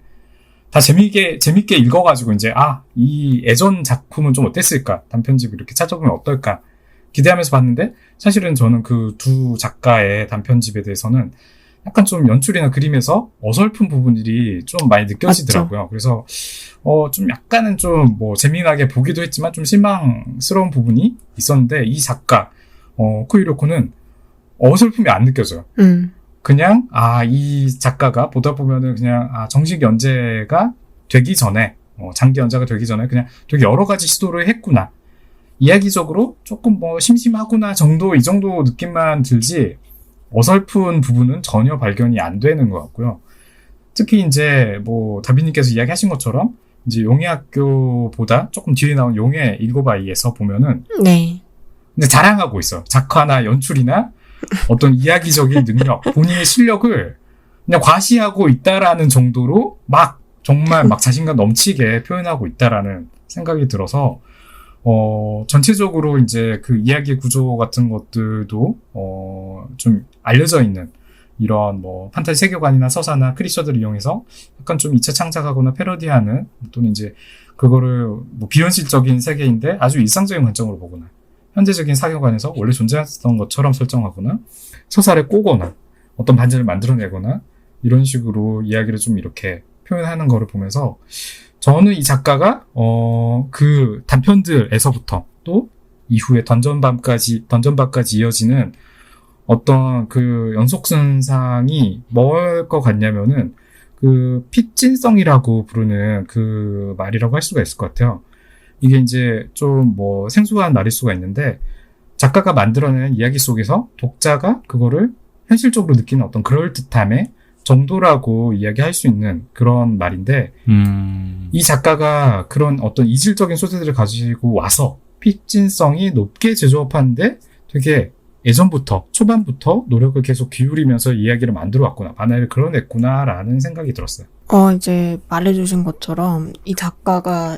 Speaker 3: 다 재밌게 읽어가지고 이제 이 예전 작품은 좀 어땠을까? 단편집 이렇게 찾아보면 어떨까? 기대하면서 봤는데 사실은 저는 그 두 작가의 단편집에 대해서는 약간 좀 연출이나 그림에서 어설픈 부분들이 좀 많이 느껴지더라고요. 맞죠? 그래서 좀 약간은 좀 재미나게 보기도 했지만 좀 실망스러운 부분이 있었는데 이 작가 쿠이로코는 어설픔이 안 느껴져요. 그냥 이 작가가 보다 보면은 그냥 정식 연재가 되기 전에 장기 연재가 되기 전에 그냥 되게 여러 가지 시도를 했구나. 이야기적으로 조금 심심하구나 정도 이 정도 느낌만 들지 어설픈 부분은 전혀 발견이 안 되는 것 같고요. 특히 이제 다비님께서 이야기하신 것처럼 이제 용의 학교보다 조금 뒤에 나온 용의 7아이에서 보면은 근데 자랑하고 있어요. 작화나 연출이나 어떤 이야기적인 능력, 본인의 실력을 그냥 과시하고 있다라는 정도로 정말 자신감 넘치게 표현하고 있다라는 생각이 들어서 전체적으로 이제 이야기 구조 같은 것들도 좀 알려져 있는 이런 뭐 판타지 세계관이나 서사나 크리처들을 이용해서 약간 좀 2차 창작하거나 패러디하는 또는 이제 그거를 뭐 비현실적인 세계인데 아주 일상적인 관점으로 보거나 현재적인 사계관에서 원래 존재했던 것처럼 설정하거나 서사를 꼬거나 어떤 반전을 만들어내거나 이런 식으로 이야기를 좀 이렇게 표현하는 거를 보면서 저는 이 작가가 그 단편들에서부터 또 이후에 던전밤까지 이어지는 어떤 그 연속선상이 뭘 것 같냐면은 그 픽진성이라고 부르는 그 말이라고 할 수가 있을 것 같아요. 이게 이제 좀 뭐 생소한 말일 수가 있는데 작가가 만들어낸 이야기 속에서 독자가 그거를 현실적으로 느끼는 어떤 그럴듯함의 정도라고 이야기할 수 있는 그런 말인데 이 작가가 그런 어떤 이질적인 소재들을 가지고 와서 픽진성이 높게 제조업하는데 되게 예전부터 초반부터 노력을 계속 기울이면서 이야기를 만들어 왔구나, 만화를 그려냈구나라는 생각이 들었어요.
Speaker 2: 이제 말해주신 것처럼 이 작가가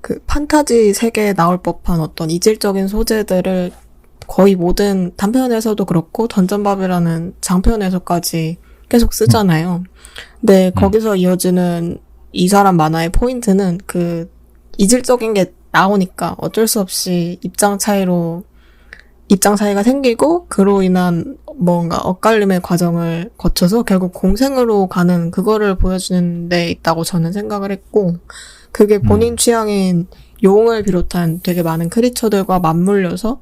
Speaker 2: 그 판타지 세계에 나올 법한 어떤 이질적인 소재들을 거의 모든 단편에서도 그렇고 던전밥이라는 장편에서까지 계속 쓰잖아요. 근데 거기서 이어지는 이 사람 만화의 포인트는 그 이질적인 게 나오니까 어쩔 수 없이 입장 차이가 생기고 그로 인한 뭔가 엇갈림의 과정을 거쳐서 결국 공생으로 가는 그거를 보여주는 데 있다고 저는 생각을 했고 그게 본인 취향인 용을 비롯한 되게 많은 크리처들과 맞물려서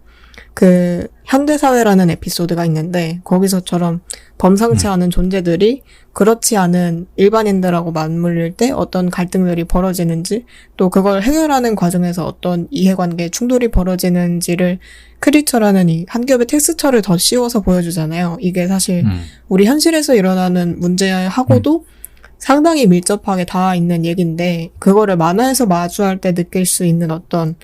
Speaker 2: 그 현대사회라는 에피소드가 있는데 거기서처럼 범상치 않은 존재들이 그렇지 않은 일반인들하고 맞물릴 때 어떤 갈등들이 벌어지는지 또 그걸 해결하는 과정에서 어떤 이해관계 충돌이 벌어지는지를 크리처라는 이 한 겹의 텍스처를 더 씌워서 보여주잖아요. 이게 사실 우리 현실에서 일어나는 문제하고도 상당히 밀접하게 닿아 있는 얘기인데 그거를 만화에서 마주할 때 느낄 수 있는 어떤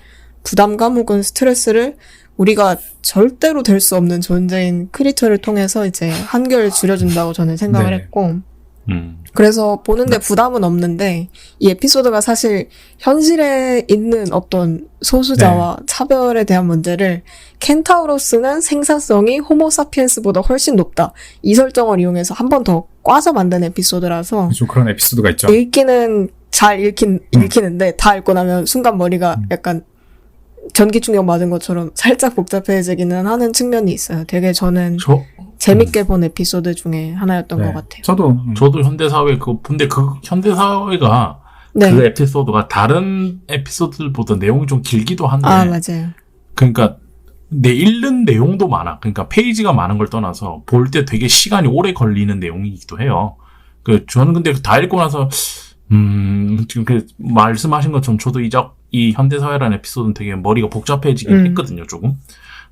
Speaker 2: 부담감 혹은 스트레스를 우리가 절대로 될 수 없는 존재인 크리처를 통해서 이제 한결 줄여준다고 저는 생각을
Speaker 3: 네.
Speaker 2: 했고 그래서 보는데 부담은 없는데 이 에피소드가 사실 현실에 있는 어떤 소수자와 차별에 대한 문제를 켄타우로스는 생산성이 호모사피엔스보다 훨씬 높다. 이 설정을 이용해서 한 번 더 꽈서 만든 에피소드라서
Speaker 3: 그렇죠. 그런 에피소드가 있죠.
Speaker 2: 읽기는 잘 읽히는데 다 읽고 나면 순간 머리가 약간 전기 충격 맞은 것처럼 살짝 복잡해지기는 하는 측면이 있어요. 되게 저는 재밌게 본 에피소드 중에 하나였던 것 같아요.
Speaker 1: 저도 현대사회 근데 그 현대사회가 그 에피소드가 다른 에피소드들보다 내용이 좀 길기도 한데.
Speaker 2: 맞아요.
Speaker 1: 그러니까 읽는 내용도 많아. 그러니까 페이지가 많은 걸 떠나서 볼 때 되게 시간이 오래 걸리는 내용이기도 해요. 저는 근데 다 읽고 나서 지금 말씀하신 것처럼 저도 이 현대사회라는 에피소드는 되게 머리가 복잡해지긴 했거든요, 조금.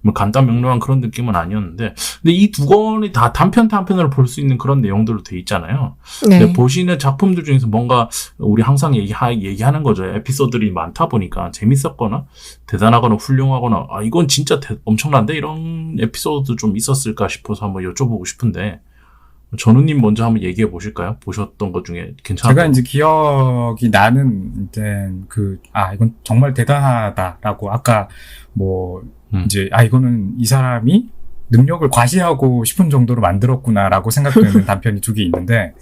Speaker 1: 뭐 간단 명료한 그런 느낌은 아니었는데, 근데 이 두 권이 다 단편으로 볼 수 있는 그런 내용들로 돼 있잖아요. 근데 보시는 작품들 중에서 뭔가 우리 항상 얘기하는 거죠. 에피소드들이 많다 보니까 재밌었거나 대단하거나 훌륭하거나 이건 진짜 엄청난데 이런 에피소드 좀 있었을까 싶어서 한번 여쭤보고 싶은데. 전우님 먼저 한번 얘기해 보실까요? 보셨던 것 중에 괜찮았던
Speaker 3: 제가 이제 기억이 나는 이건 정말 대단하다라고 아까 이제 이거는 이 사람이 능력을 과시하고 싶은 정도로 만들었구나라고 생각되는 단편이 두 개 있는데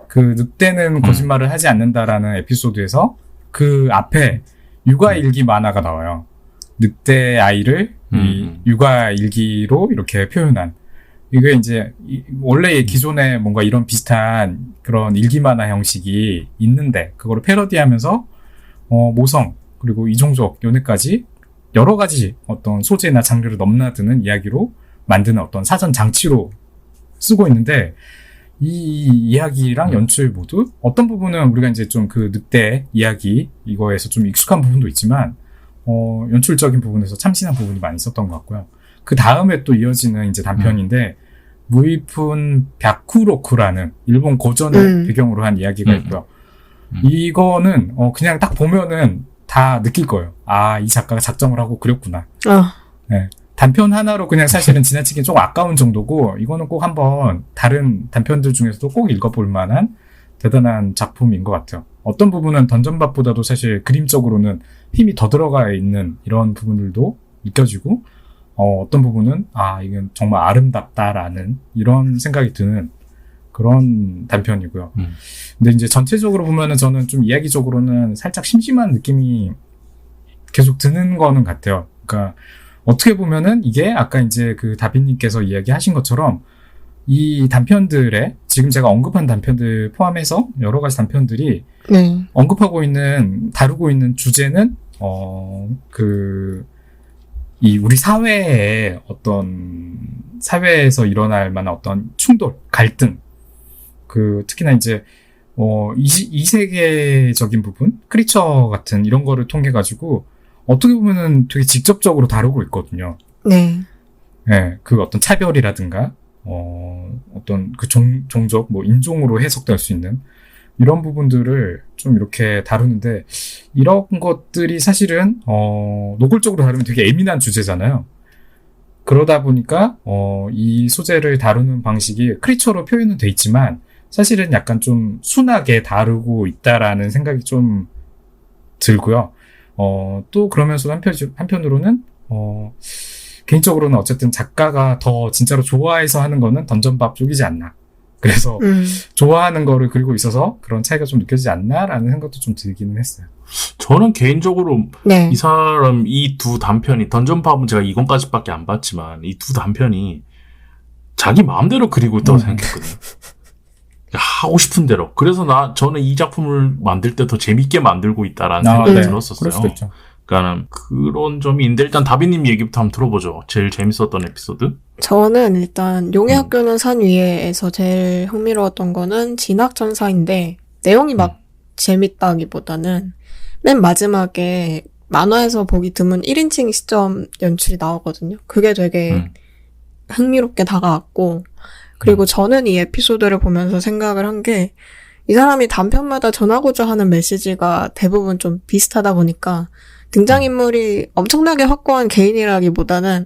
Speaker 3: 그 늑대는 거짓말을 하지 않는다라는 에피소드에서 그 앞에 육아일기 만화가 나와요. 늑대 아이를 이 육아일기로 이렇게 표현한 이게 이제 원래 기존에 뭔가 이런 비슷한 그런 일기 만화 형식이 있는데 그거를 패러디하면서 모성 그리고 이종족 연애까지 여러 가지 어떤 소재나 장르를 넘나드는 이야기로 만드는 어떤 사전 장치로 쓰고 있는데 이 이야기랑 연출 모두 어떤 부분은 우리가 이제 좀 그 늑대 이야기 이거에서 좀 익숙한 부분도 있지만 연출적인 부분에서 참신한 부분이 많이 있었던 것 같고요. 그 다음에 또 이어지는 이제 단편인데 무이푼 벼쿠로쿠라는 일본 고전을 배경으로 한 이야기가 있고요. 이거는 그냥 딱 보면은 다 느낄 거예요. 이 작가가 작정을 하고 그렸구나. 네. 단편 하나로 그냥 사실은 지나치기 조금 아까운 정도고 이거는 꼭 한번 다른 단편들 중에서도 꼭 읽어볼 만한 대단한 작품인 것 같아요. 어떤 부분은 던전밥보다도 사실 그림적으로는 힘이 더 들어가 있는 이런 부분들도 느껴지고 어떤 부분은 이건 정말 아름답다라는 이런 생각이 드는 그런 단편이고요. 근데 이제 전체적으로 보면은 저는 좀 이야기적으로는 살짝 심심한 느낌이 계속 드는 거는 같아요. 그러니까 어떻게 보면은 이게 아까 이제 그 다빈님께서 이야기하신 것처럼 이 단편들에 지금 제가 언급한 단편들 포함해서 여러 가지 단편들이 언급하고 있는 다루고 있는 주제는 이 우리 사회의 어떤 사회에서 일어날 만한 어떤 충돌, 갈등, 특히나 이제 이세계적인 부분, 크리처 같은 이런 거를 통해 가지고 어떻게 보면은 되게 직접적으로 다루고 있거든요. 네. 네, 그 어떤 차별이라든가 어떤 그 종족, 뭐 인종으로 해석될 수 있는 이런 부분들을 좀 이렇게 다루는데 이런 것들이 사실은 노골적으로 다루면 되게 예민한 주제잖아요. 그러다 보니까 이 소재를 다루는 방식이 크리처로 표현은 돼 있지만 사실은 약간 좀 순하게 다루고 있다라는 생각이 좀 들고요. 또 그러면서 한편으로는 개인적으로는 어쨌든 작가가 더 진짜로 좋아해서 하는 거는 던전밥 쪽이지 않나. 그래서 좋아하는 거를 그리고 있어서 그런 차이가 좀 느껴지지 않나라는 생각도 좀 들기는 했어요.
Speaker 1: 저는 개인적으로 이 사람 이 두 단편이 던전밥은 제가 이건까지밖에 안 봤지만 이 두 단편이 자기 마음대로 그리고 있다고 생각했거든요. 하고 싶은 대로. 그래서 저는 이 작품을 만들 때 더 재밌게 만들고 있다라는 생각이 들었었어요.
Speaker 3: 그럴 수도 있죠.
Speaker 1: 그러니까는 그런 점이 있는데 일단 다빈님 얘기부터 한번 들어보죠. 제일 재밌었던 에피소드.
Speaker 2: 저는 일단 용의 학교는 산 위에에서 제일 흥미로웠던 거는 진학전사인데 내용이 막 재밌다기보다는 맨 마지막에 만화에서 보기 드문 1인칭 시점 연출이 나오거든요. 그게 되게 흥미롭게 다가왔고 그리고 저는 이 에피소드를 보면서 생각을 한 게 이 사람이 단편마다 전하고자 하는 메시지가 대부분 좀 비슷하다 보니까 등장인물이 엄청나게 확고한 개인이라기보다는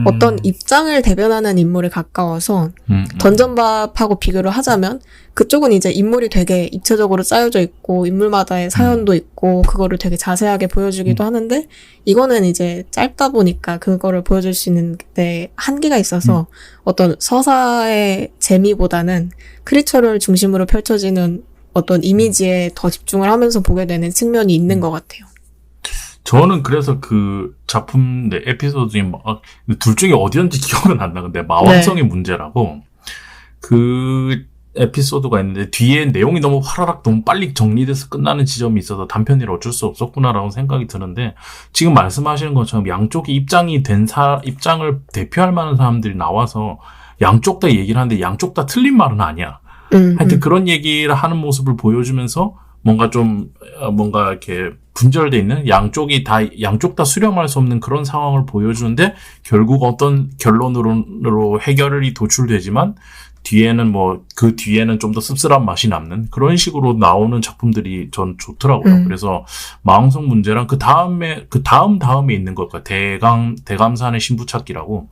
Speaker 2: 어떤 입장을 대변하는 인물에 가까워서 던전밥하고 비교를 하자면 그쪽은 이제 인물이 되게 입체적으로 짜여져 있고 인물마다의 사연도 있고 그거를 되게 자세하게 보여주기도 하는데 이거는 이제 짧다 보니까 그거를 보여줄 수 있는 데 한계가 있어서 어떤 서사의 재미보다는 크리처를 중심으로 펼쳐지는 어떤 이미지에 더 집중을 하면서 보게 되는 측면이 있는 것 같아요.
Speaker 1: 저는 그래서 그 작품 내 에피소드 중에 둘 중에 어디였는지 기억은 안 나는데 마왕성의 문제라고 그 에피소드가 있는데 뒤에 내용이 너무 화라락 너무 빨리 정리돼서 끝나는 지점이 있어서 단편이라 어쩔 수 없었구나라고 생각이 드는데 지금 말씀하시는 것처럼 양쪽이 입장을 대표할 만한 사람들이 나와서 양쪽 다 얘기를 하는데 양쪽 다 틀린 말은 아니야. 하여튼 그런 얘기를 하는 모습을 보여주면서 뭔가 이렇게 분절돼 있는 양쪽 다 수렴할 수 없는 그런 상황을 보여주는데 결국 어떤 결론으로 해결이 도출되지만 뒤에는 그 뒤에는 좀 더 씁쓸한 맛이 남는 그런 식으로 나오는 작품들이 전 좋더라고요. 그래서 마왕성 문제랑 그 다음에 있는 것 같아요. 대감산의 신부 찾기라고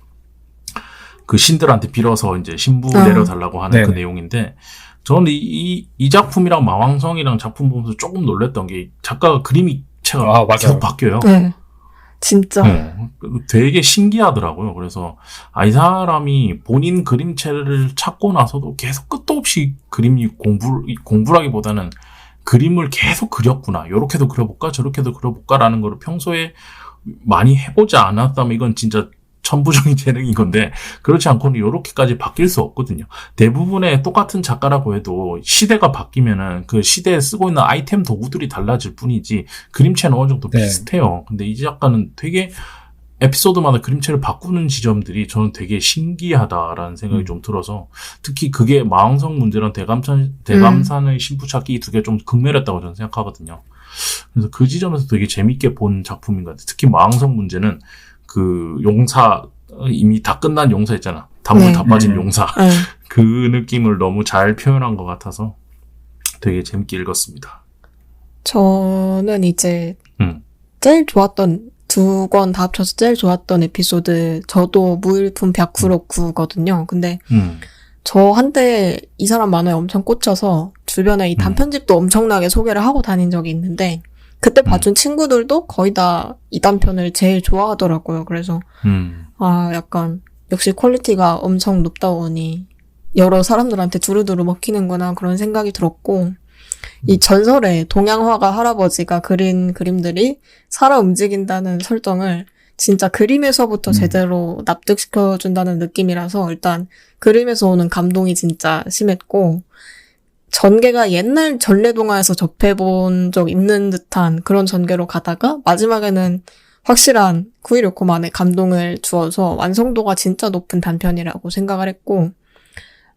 Speaker 1: 그 신들한테 빌어서 이제 신부 내려달라고 하는 그 내용인데 저는 이 작품이랑 마왕성이랑 작품 보면서 조금 놀랬던 게 작가가 그림체가 계속 바뀌어요. 네.
Speaker 2: 진짜.
Speaker 1: 되게 신기하더라고요. 그래서 이 사람이 본인 그림체를 찾고 나서도 계속 끝도 없이 공부라기보다는 그림을 계속 그렸구나. 요렇게도 그려볼까 저렇게도 그려볼까라는 거를 평소에 많이 해보지 않았다면 이건 진짜 천부적인 재능인 건데 그렇지 않고는 이렇게까지 바뀔 수 없거든요. 대부분의 똑같은 작가라고 해도 시대가 바뀌면은 그 시대에 쓰고 있는 아이템 도구들이 달라질 뿐이지 그림체는 어느 정도 비슷해요. 근데 이 작가는 되게 에피소드마다 그림체를 바꾸는 지점들이 저는 되게 신기하다라는 생각이 좀 들어서 특히 그게 마왕성 문제랑 대감산의 신부찾기 이 두 개 좀 극멸했다고 저는 생각하거든요. 그래서 그 지점에서 되게 재밌게 본 작품인 것 같아요. 특히 마왕성 문제는 그 용사 이미 다 끝난 용사 있잖아. 단물 다 빠진 용사. 그 느낌을 너무 잘 표현한 것 같아서 되게 재밌게 읽었습니다.
Speaker 2: 저는 이제 제일 좋았던 두 권 다 합쳐서 제일 좋았던 에피소드 저도 무일품 벽후로쿠거든요. 근데 저 한때 이 사람 만화에 엄청 꽂혀서 주변에 이 단편집도 엄청나게 소개를 하고 다닌 적이 있는데 그때 봐준 친구들도 거의 다 이 단편을 제일 좋아하더라고요. 그래서 약간 역시 퀄리티가 엄청 높다 보니 여러 사람들한테 두루두루 먹히는구나 그런 생각이 들었고 이 전설의 동양화가 할아버지가 그린 그림들이 살아 움직인다는 설정을 진짜 그림에서부터 제대로 납득시켜준다는 느낌이라서 일단 그림에서 오는 감동이 진짜 심했고 전개가 옛날 전래동화에서 접해본 적 있는 듯한 그런 전개로 가다가 마지막에는 확실한 9169만의 감동을 주어서 완성도가 진짜 높은 단편이라고 생각을 했고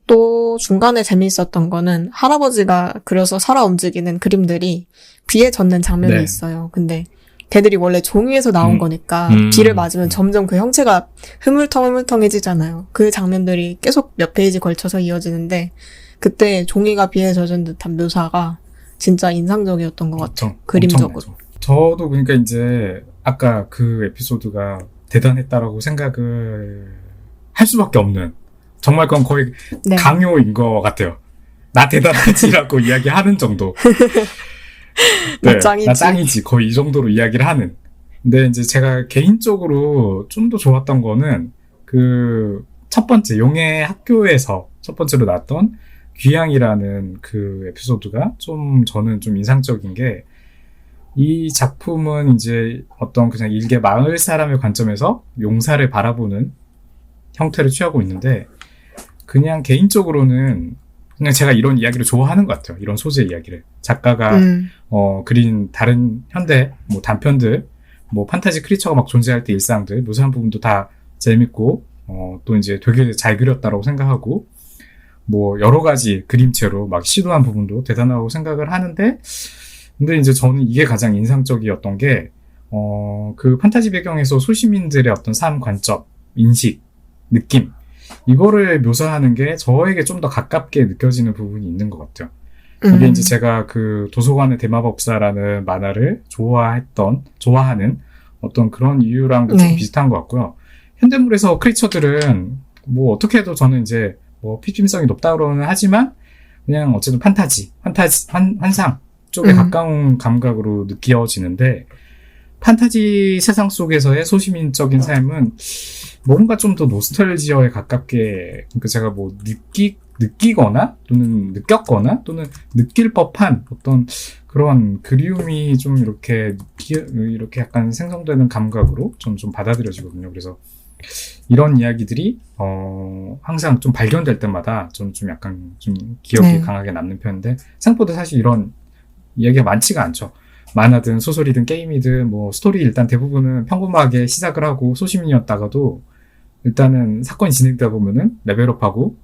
Speaker 2: 또 중간에 재미있었던 거는 할아버지가 그려서 살아 움직이는 그림들이 비에 젖는 장면이
Speaker 3: 네.
Speaker 2: 있어요. 근데 걔들이 원래 종이에서 나온 거니까 비를 맞으면 점점 그 형체가 흐물텅해지잖아요. 그 장면들이 계속 몇 페이지 걸쳐서 이어지는데 그때 종이가 비에 젖은 듯한 묘사가 진짜 인상적이었던 것 같아요. 그림적으로.
Speaker 3: 저도 그러니까 이제 아까 그 에피소드가 대단했다라고 생각을 할 수밖에 없는 정말 그건 거의
Speaker 2: 네.
Speaker 3: 강요인 것 같아요. 나 대단하지라고 이야기하는 정도. 네, 나 짱이지. 거의 이 정도로 이야기를 하는. 근데 이제 제가 개인적으로 좀 더 좋았던 거는 그 첫 번째 용의 학교에서 첫 번째로 나왔던 귀향이라는 그 에피소드가 좀 저는 좀 인상적인 게 이 작품은 이제 어떤 그냥 일개 마을 사람의 관점에서 용사를 바라보는 형태를 취하고 있는데 그냥 개인적으로는 그냥 제가 이런 이야기를 좋아하는 것 같아요. 이런 소재 이야기를. 작가가 그린 다른 현대 뭐 단편들 뭐 판타지 크리처가 막 존재할 때 일상들 묘사한 부분도 다 재밌고 또 이제 되게 잘 그렸다라고 생각하고 뭐 여러 가지 그림체로 막 시도한 부분도 대단하다고 생각을 하는데 근데 이제 저는 이게 가장 인상적이었던 게 그 판타지 배경에서 소시민들의 어떤 삶 관점, 인식, 느낌 이거를 묘사하는 게 저에게 좀 더 가깝게 느껴지는 부분이 있는 것 같아요. 이게 이제 제가 그 도서관의 대마법사라는 만화를 좋아하는 어떤 그런 이유랑도 좀 비슷한 것 같고요. 현대물에서 크리처들은 뭐 어떻게 해도 저는 이제 뭐 피임성이 높다고는 하지만 그냥 어쨌든 환상 쪽에 가까운 감각으로 느껴지는데 판타지 세상 속에서의 소시민적인 삶은 뭔가 좀 더 노스탈지어에 가깝게 그러니까 제가 뭐 느끼거나 또는 느꼈거나 또는 느낄 법한 어떤 그런 그리움이 좀 이렇게 약간 생성되는 감각으로 좀 받아들여지거든요. 그래서 이런 이야기들이 항상 좀 발견될 때마다 저는 좀 약간 좀 기억이 강하게 남는 편인데 생각보다 사실 이런 이야기가 많지가 않죠. 만화든 소설이든 게임이든 뭐 스토리 일단 대부분은 평범하게 시작을 하고 소시민이었다가도 일단은 사건이 진행되다 보면은 레벨업하고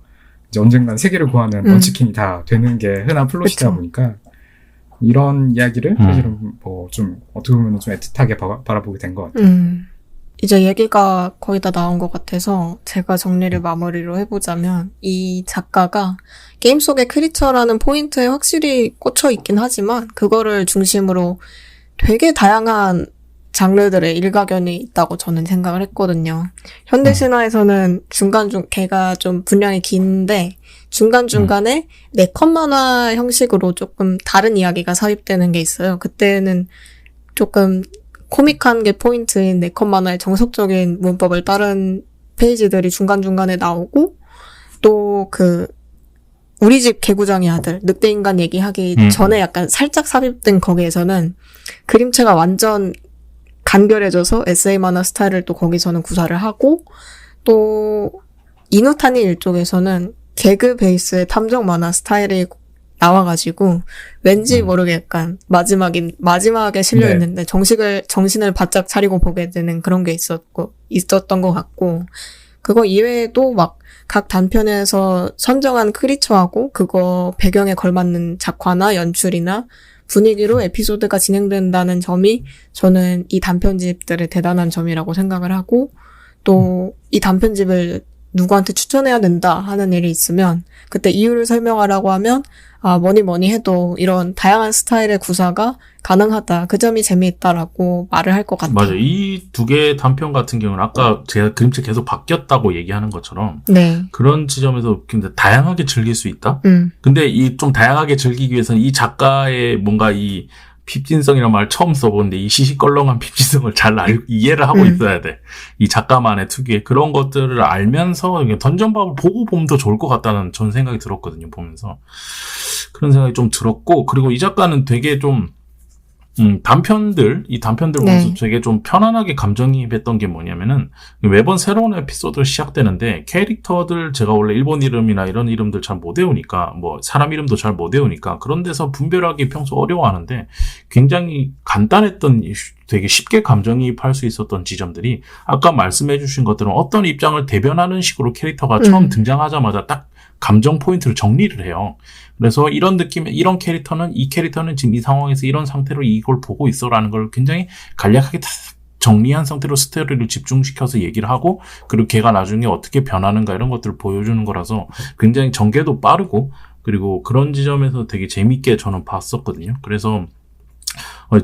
Speaker 3: 이제 언젠간 세계를 구하는 먼치킨이 다 되는 게 흔한 플롯이다 보니까 이런 이야기를 사실은 뭐 좀 어떻게 보면 좀 애틋하게 바라보게 된 것 같아요.
Speaker 2: 이제 얘기가 거의 다 나온 것 같아서 제가 정리를 마무리로 해보자면 이 작가가 게임 속의 크리처라는 포인트에 확실히 꽂혀 있긴 하지만 그거를 중심으로 되게 다양한 장르들의 일가견이 있다고 저는 생각을 했거든요. 현대 신화에서는 걔가 좀 분량이 긴데 중간중간에 4컷 만화 형식으로 조금 다른 이야기가 삽입되는 게 있어요. 그때는 조금 코믹한 게 포인트인 4컷 만화의 정석적인 문법을 따른 페이지들이 중간중간에 나오고 또 우리 집 개구장의 아들 늑대인간 얘기하기 전에 약간 살짝 삽입된 거기에서는 그림체가 완전 간결해져서 에세이 만화 스타일을 또 거기서는 구사를 하고 또 이누타니 일쪽에서는 개그 베이스의 탐정 만화 스타일이 나와가지고 왠지 모르게 약간 마지막에 실려있는데 정신을 바짝 차리고 보게 되는 그런 게 있었던 것 같고 그거 이외에도 막 각 단편에서 선정한 크리처하고 그거 배경에 걸맞는 작화나 연출이나 분위기로 에피소드가 진행된다는 점이 저는 이 단편집들의 대단한 점이라고 생각을 하고 또 이 단편집을 누구한테 추천해야 된다 하는 일이 있으면 그때 이유를 설명하라고 하면 뭐니 해도 이런 다양한 스타일의 구사가 가능하다. 그 점이 재미있다라고 말을 할 것 같아요.
Speaker 1: 맞아. 이 두 개의 단편 같은 경우는 아까 제가 그림체 계속 바뀌었다고 얘기하는 것처럼 그런 지점에서 근데 다양하게 즐길 수 있다. 근데 이 좀 다양하게 즐기기 위해서는 이 작가의 뭔가 이 핍진성이라는 말 처음 써보는데 이 시시껄렁한 핍진성을 잘 이해를 하고 있어야 돼. 이 작가만의 특유의 그런 것들을 알면서 던전밥을 보고 보면 더 좋을 것 같다는 전 생각이 들었거든요. 보면서 그런 생각이 좀 들었고, 그리고 이 작가는 되게 좀 이 단편들 보면서 되게 좀 편안하게 감정이입했던 게 뭐냐면은, 매번 새로운 에피소드 시작되는데, 캐릭터들, 제가 원래 일본 이름이나 이런 이름들 잘 못 외우니까, 뭐, 사람 이름도 잘 못 외우니까, 그런 데서 분별하기 평소 어려워하는데, 굉장히 간단했던, 되게 쉽게 감정이입할 수 있었던 지점들이, 아까 말씀해주신 것들은 어떤 입장을 대변하는 식으로 캐릭터가 처음 등장하자마자 딱 감정 포인트를 정리를 해요. 그래서 이런 느낌, 이 캐릭터는 지금 이 상황에서 이런 상태로 이걸 보고 있어라는 걸 굉장히 간략하게 정리한 상태로 스토리를 집중시켜서 얘기를 하고, 그리고 걔가 나중에 어떻게 변하는가 이런 것들을 보여주는 거라서 굉장히 전개도 빠르고, 그리고 그런 지점에서 되게 재밌게 저는 봤었거든요. 그래서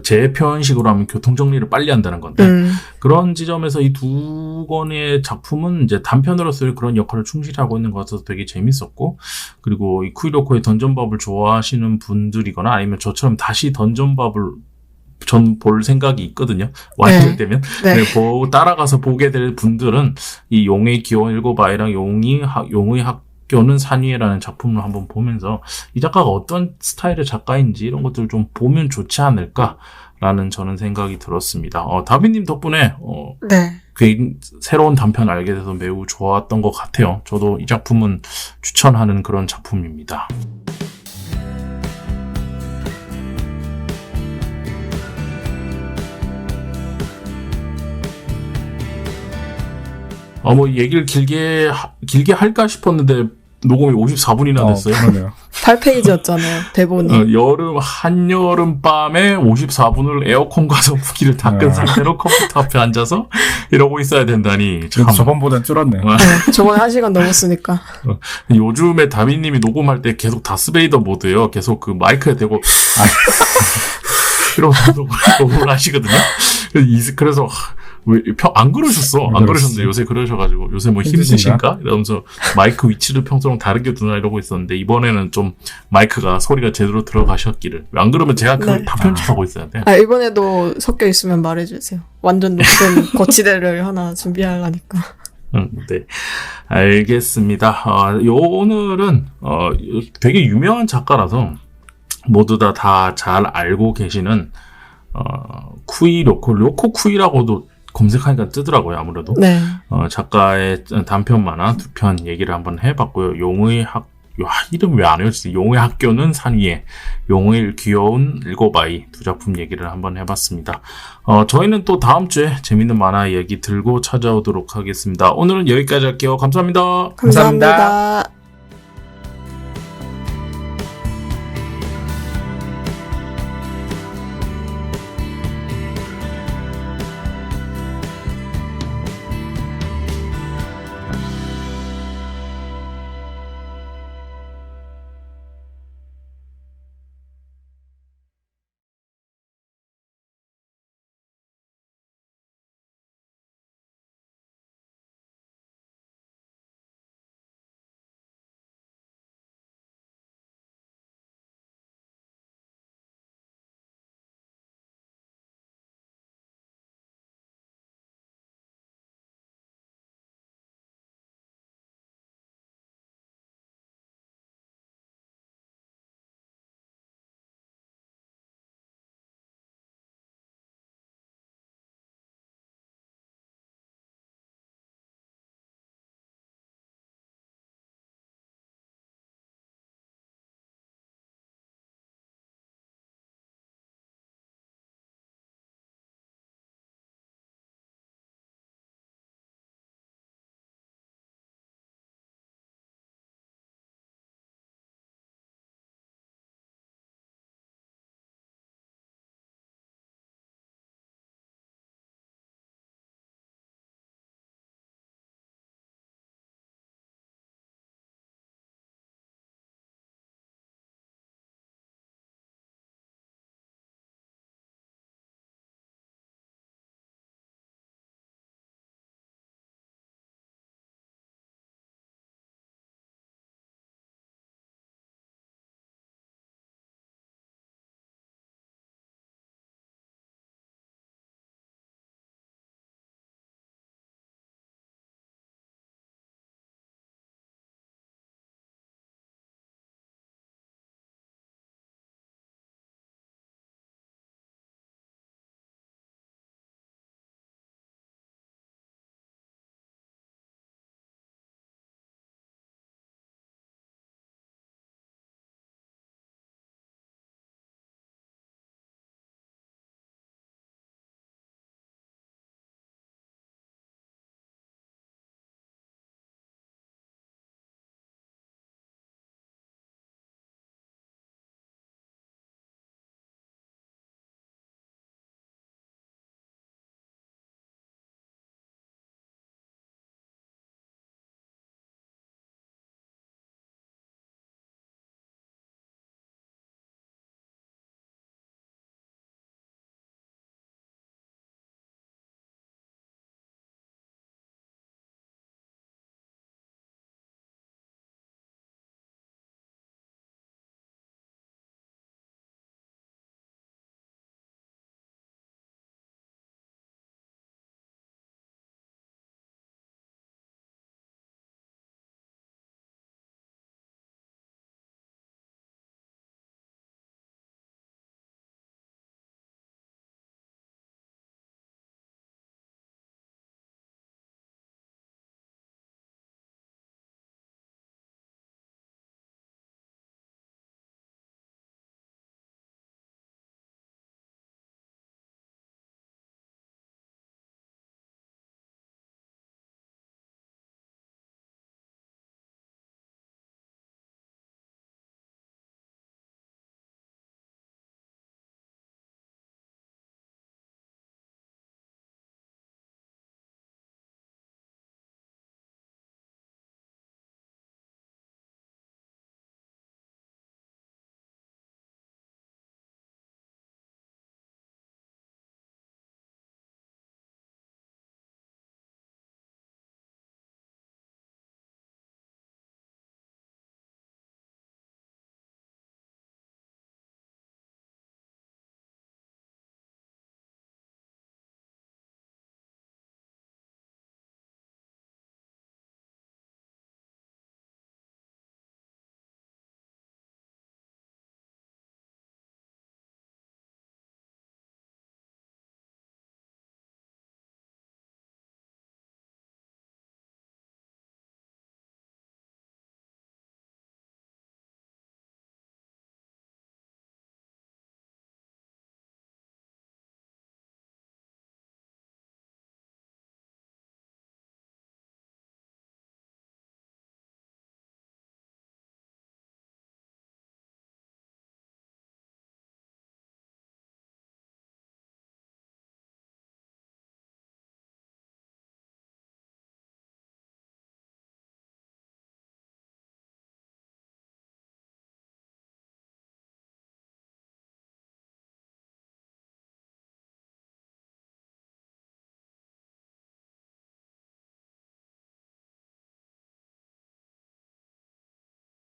Speaker 1: 제 표현식으로 하면 교통정리를 빨리 한다는 건데, 그런 지점에서 이 두 권의 작품은 이제 단편으로서의 그런 역할을 충실히 하고 있는 것 같아서 되게 재밌었고, 그리고 이 쿠이로코의 던전밥을 좋아하시는 분들이거나 아니면 저처럼 다시 던전밥을 전 볼 생각이 있거든요. 완결되면. 네. 따라가서 보게 될 분들은 이 용의 귀여운 일곱 아이랑 용의 학교는 산위에라는 작품을 한번 보면서 이 작가가 어떤 스타일의 작가인지 이런 것들을 좀 보면 좋지 않을까라는 저는 생각이 들었습니다. 다비님 덕분에 새로운 단편 알게 돼서 매우 좋았던 것 같아요. 저도 이 작품은 추천하는 그런 작품입니다. 뭐 얘기를 길게 할까 싶었는데 녹음이 54분이나 됐어요.
Speaker 3: 그러네요.
Speaker 2: 8페이지였잖아요, 대본이.
Speaker 1: 한여름 밤에 54분을 에어컨과 선풍기를 다 끈 상태로 컴퓨터 앞에 앉아서 이러고 있어야 된다니. 참.
Speaker 3: 저번보단 줄었네요.
Speaker 2: 저번에 1시간 넘었으니까.
Speaker 1: 요즘에 다비님이 녹음할 때 계속 다스베이더 모드예요. 계속 그 마이크에 대고 이러면서 녹음을 하시거든요. 그래서 안 그러셨어. 안 그러셨는데 요새 그러셔가지고 요새 뭐 힘드신가? 이러면서 마이크 위치를 평소랑 다르게 두나 이러고 있었는데 이번에는 좀 마이크가 소리가 제대로 들어가셨기를. 안 그러면 제가 그걸 다 편집하고 있어야 돼.
Speaker 2: 이번에도 섞여 있으면 말해주세요. 완전 높은 거치대를 하나 준비하려니까.
Speaker 1: 네. 알겠습니다. 오늘은 되게 유명한 작가라서 모두 다 잘 알고 계시는 로코 쿠이라고도 검색하니까 뜨더라고요, 아무래도.
Speaker 2: 네.
Speaker 1: 작가의 단편 만화 2편 얘기를 한번 해봤고요. 이름 왜 안 외워지지? 용의 학교는 산 위에, 용의 귀여운 일곱 아이 두 작품 얘기를 한번 해봤습니다. 저희는 또 다음 주에 재밌는 만화 얘기 들고 찾아오도록 하겠습니다. 오늘은 여기까지 할게요. 감사합니다.
Speaker 2: 감사합니다.